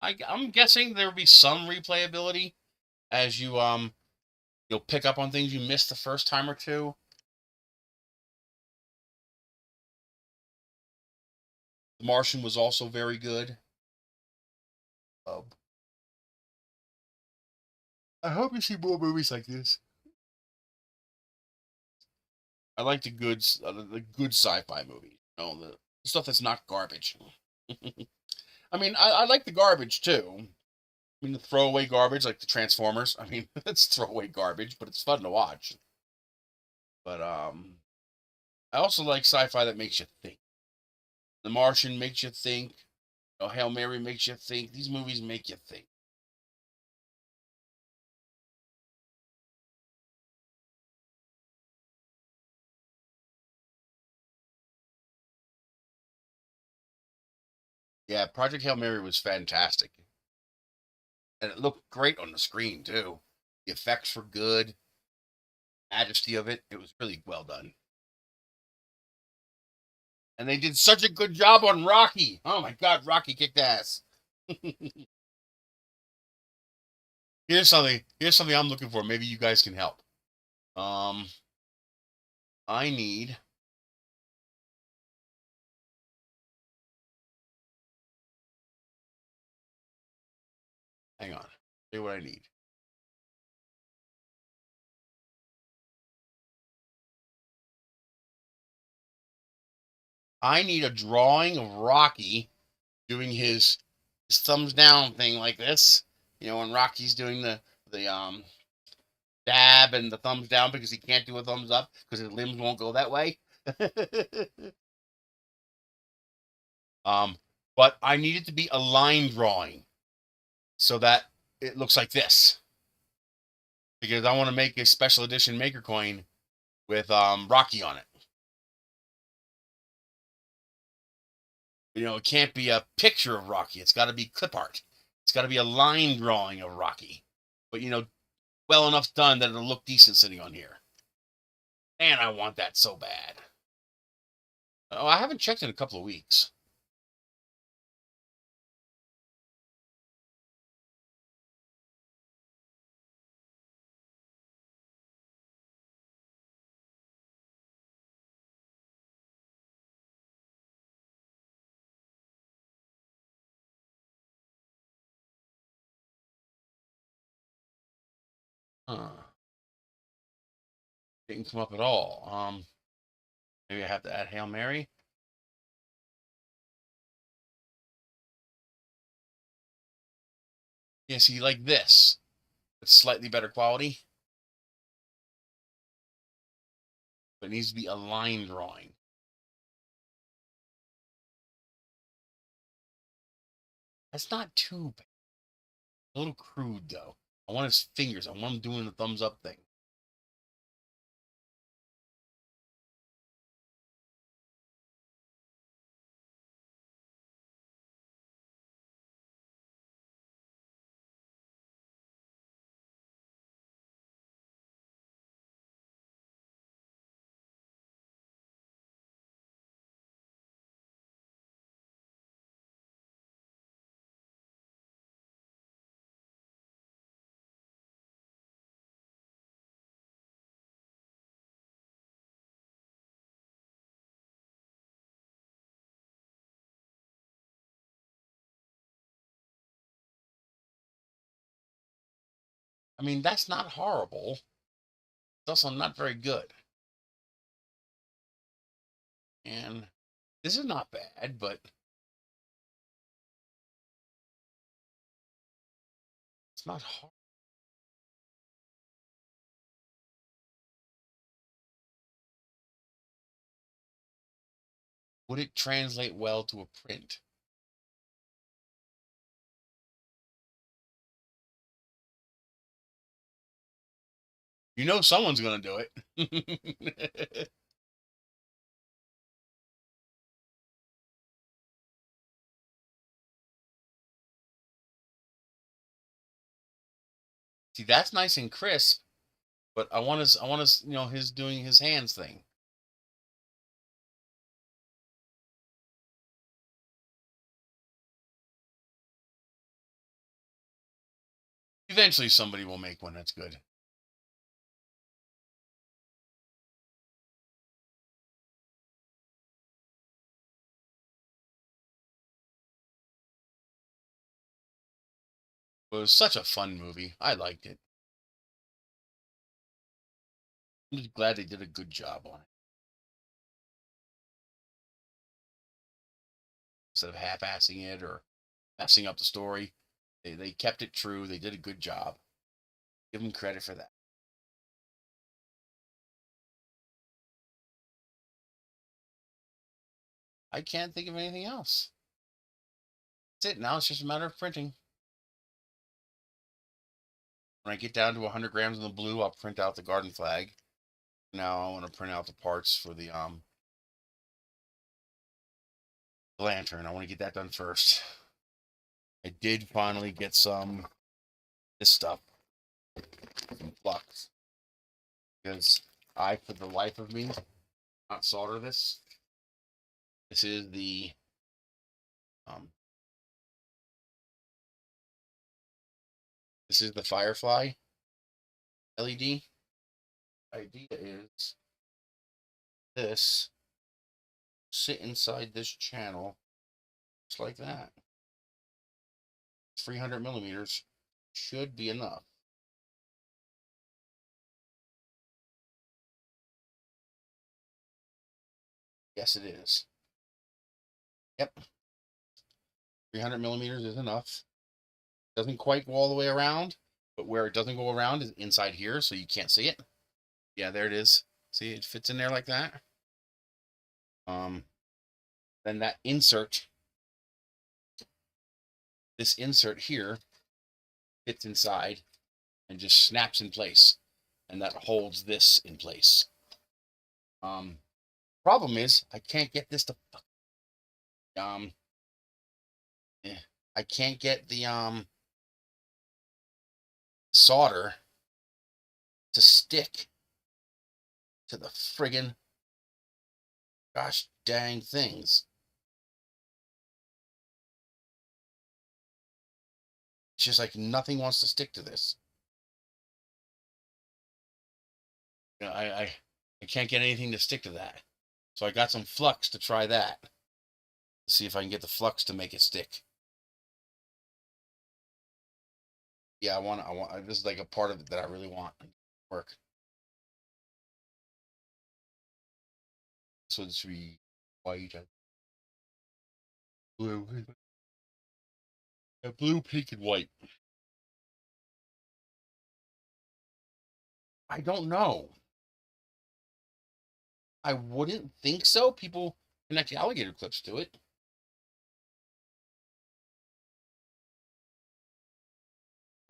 I'm guessing there will be some replayability as you'll pick up on things you missed the first time or two. The Martian was also very good. I hope you see more movies like this. I like the good sci-fi movies. You know, the stuff that's not garbage. I mean, I like the garbage too. I mean, the throwaway garbage, like the Transformers. I mean, it's throwaway garbage, but it's fun to watch. But I also like sci-fi that makes you think. The Martian makes you think. You know, Hail Mary makes you think. These movies make you think. Yeah, Project Hail Mary was fantastic. And it looked great on the screen, too. The effects were good. Majesty of it. It was really well done. And they did such a good job on Rocky. Oh my God, Rocky kicked ass. Here's something. Here's something I'm looking for. Maybe you guys can help. Um, I need. Hang on. See what I need. I need a drawing of Rocky doing his thumbs down thing like this. You know, when Rocky's doing the dab and the thumbs down because he can't do a thumbs up because his limbs won't go that way. um, but I need it to be a line drawing so that it looks like this because I want to make a special edition maker coin with Rocky on it. You know, it can't be a picture of Rocky. It's got to be clip art. It's got to be a line drawing of Rocky. But, you know, well enough done that it'll look decent sitting on here. And I want that so bad. Oh, I haven't checked in a couple of weeks. Didn't come up at all. Maybe I have to add Hail Mary. Yeah, see, like this. It's slightly better quality. But it needs to be a line drawing. That's not too bad. A little crude, though. I want his fingers. I want him doing the thumbs up thing. I mean, that's not horrible. It's also not very good. And this is not bad, but it's not hard. Would it translate well to a print? You know someone's going to do it. See, that's nice and crisp, but I want to, his doing his hands thing. Eventually, somebody will make one that's good. It was such a fun movie. I liked it. I'm just glad they did a good job on it instead of half-assing it or messing up the story. They kept it true. They did a good job. Give them credit for that. I can't think of anything else. That's it. Now it's just a matter of printing. When I get down to 100 grams in the blue, I'll print out the garden flag. Now I want to print out the parts for the lantern. I want to get that done first. I did finally get this stuff, some flux, because I, for the life of me, not solder this. This is the Firefly LED. Idea is this sit inside this channel just like that. 300 millimeters should be enough. Yes, it is. Yep. 300 millimeters is enough. Doesn't quite go all the way around, but where it doesn't go around is inside here, so you can't see it. Yeah, there it is. See, it fits in there like that. Then that insert, this insert here, fits inside and just snaps in place, and that holds this in place. Problem is, I can't get this to I can't get the solder to stick to the friggin' gosh dang things. It's just like nothing wants to stick to this. I can't get anything to stick to that. So I got some flux to try that. To see if I can get the flux to make it stick. Yeah, I want this is like a part of it that I really want to work. So this should be white. Blue. Blue, pink, and white. I don't know. I wouldn't think so. People connect alligator clips to it.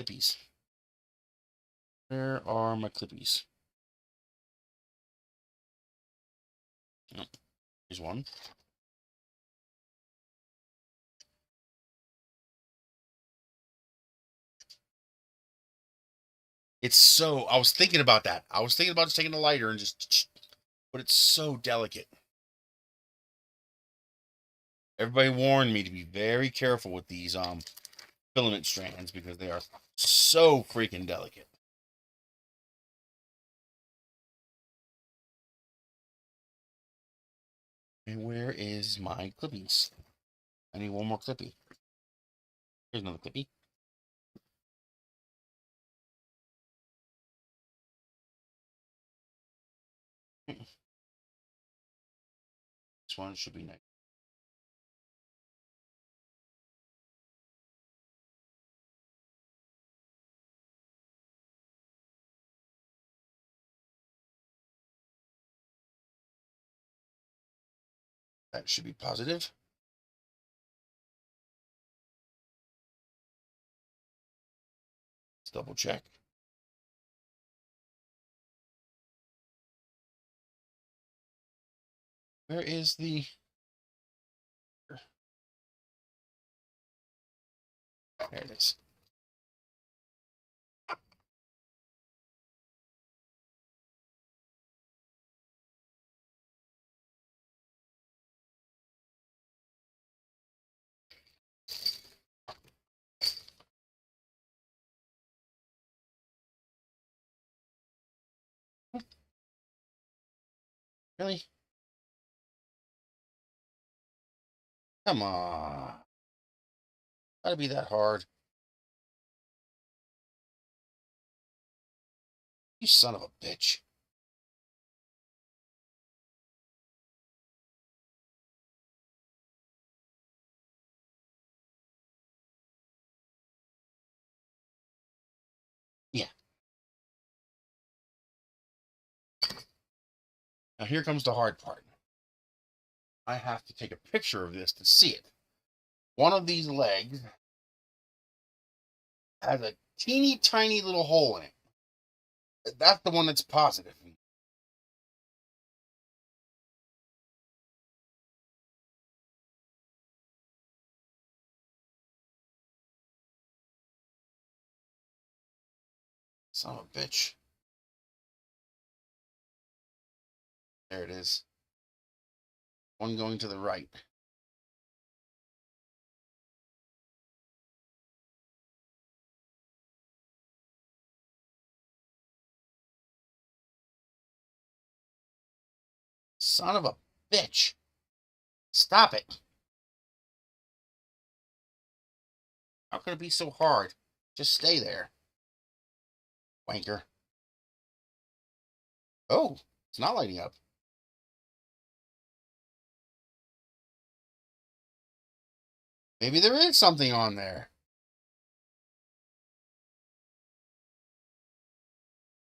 Clippies. Where are my clippies? Oh, here's one. It's so, I was thinking about that. I was thinking about just taking a lighter and just, but it's so delicate. Everybody warned me to be very careful with these filament strands because they are so freaking delicate. And where is my clippies? I need one more clippy. Here's another clippy. This one should be nice. That should be positive. Let's double check. Where is the... There it is. Really? Come on. Gotta be that hard. You son of a bitch. Yeah. Now here comes the hard part. I have to take a picture of this to see it. One of these legs has a teeny tiny little hole in it. That's the one that's positive. Son of a bitch. There it is. One going to the right. Son of a bitch. Stop it. How could it be so hard? Just stay there. Wanker. Oh, it's not lighting up. Maybe there is something on there.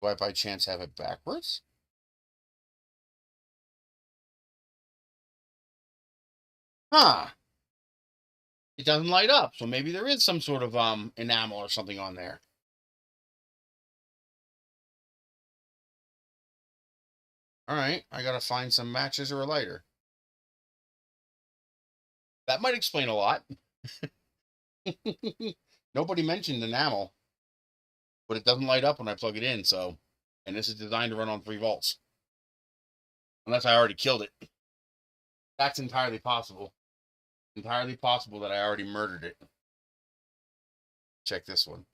Do I by chance have it backwards? Huh. It doesn't light up, so maybe there is some sort of enamel or something on there. All right, I gotta find some matches or a lighter. That might explain a lot. Nobody mentioned enamel, but it doesn't light up when I plug it in, so... And this is designed to run on 3 volts. Unless I already killed it. That's entirely possible. Entirely possible that I already murdered it. Check this one.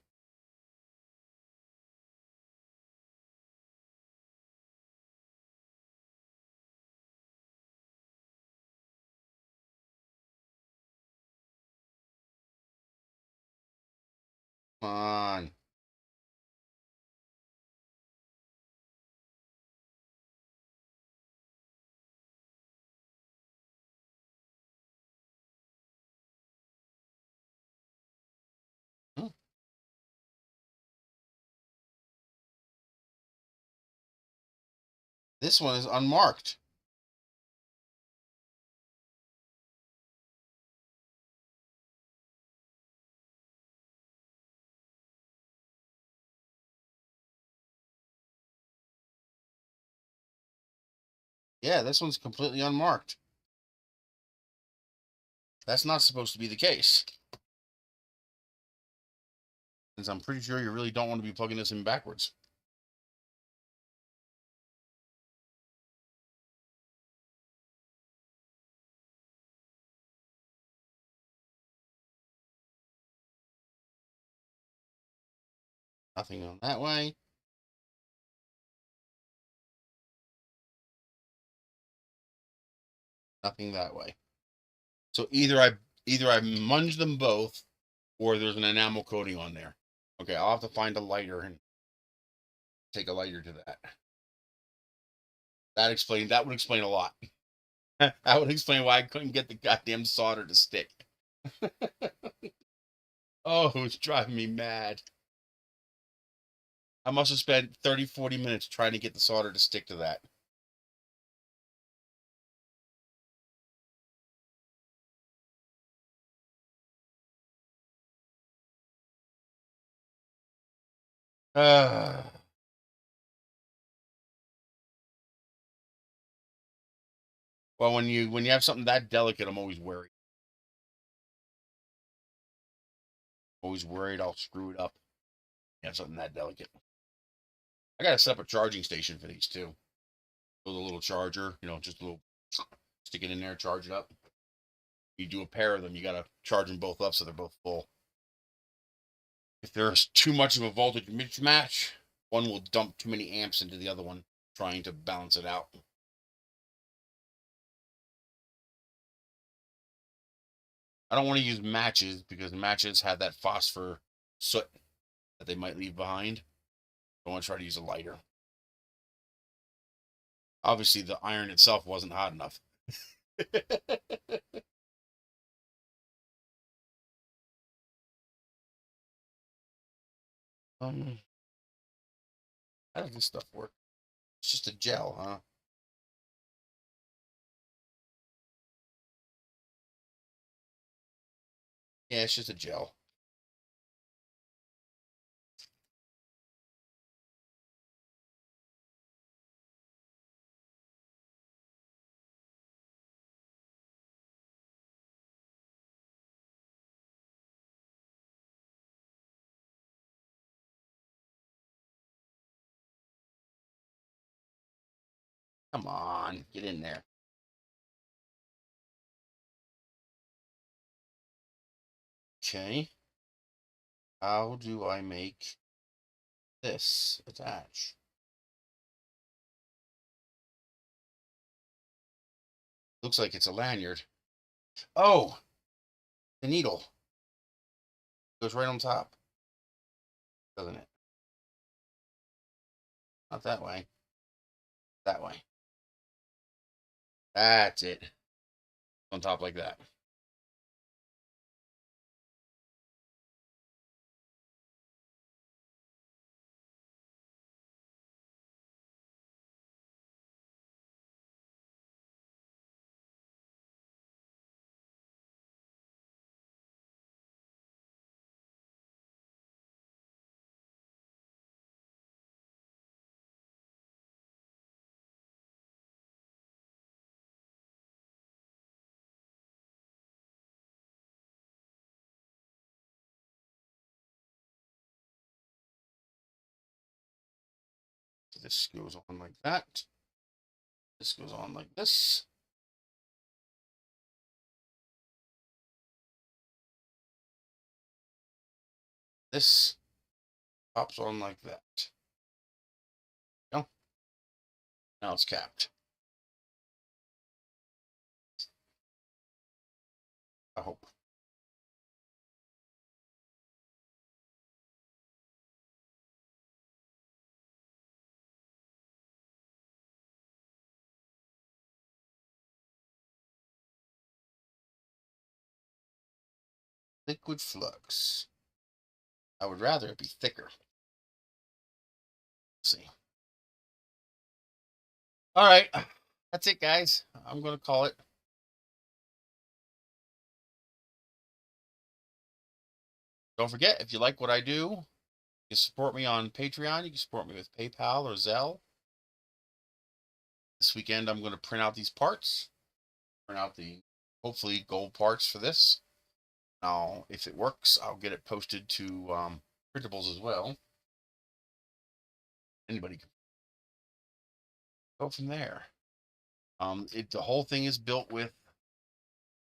Come on. Hmm. This one is unmarked. Yeah, this one's completely unmarked. That's not supposed to be the case. Since I'm pretty sure you really don't want to be plugging this in backwards. Nothing on that way. Nothing that way. So either I munge them both, or there's an enamel coating on there. Okay, I'll have to find a lighter and take a lighter to that. That would explain a lot. I would explain why I couldn't get the goddamn solder to stick. Oh, it was driving me mad. I must have spent 30, 40 minutes trying to get the solder to stick to that. Well, when you have something that delicate, I'm always worried. Always worried I'll screw it up. You have something that delicate. I got to set up a charging station for these too. With a little charger, just a little, stick it in there, charge it up. You do a pair of them, you got to charge them both up so they're both full. If there's too much of a voltage mismatch, one will dump too many amps into the other one, trying to balance it out. I don't want to use matches because matches have that phosphor soot that they might leave behind. I want to try to use a lighter. Obviously, the iron itself wasn't hot enough. How does this stuff work? It's just a gel, huh? Yeah, it's just a gel. Come on, get in there. Okay. How do I make this attach? Looks like it's a lanyard. Oh, the needle goes right on top, doesn't it? Not that way. That way. That's it. On top like that. So this goes on like that. This goes on like this. This pops on like that. Go. Now it's capped. I hope. Liquid flux. I would rather it be thicker. Let's see. All right. That's it, guys. I'm going to call it. Don't forget, if you like what I do, you can support me on Patreon. You can support me with PayPal or Zelle. This weekend, I'm going to print out these parts. Print out the, hopefully, gold parts for this. Now, if it works, I'll get it posted to printables as well. Anybody can go from there. The whole thing is built with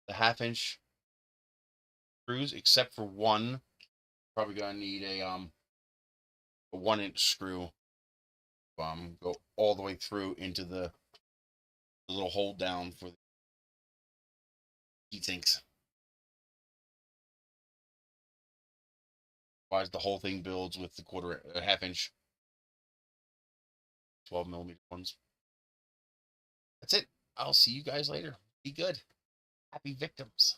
the 1/2-inch screws, except for one. Probably gonna need a 1-inch screw. Go all the way through into the little hold down for the heat sinks. Otherwise, the whole thing builds with the 1/2-inch, 12mm ones. That's it. I'll see you guys later. Be good. Happy victims.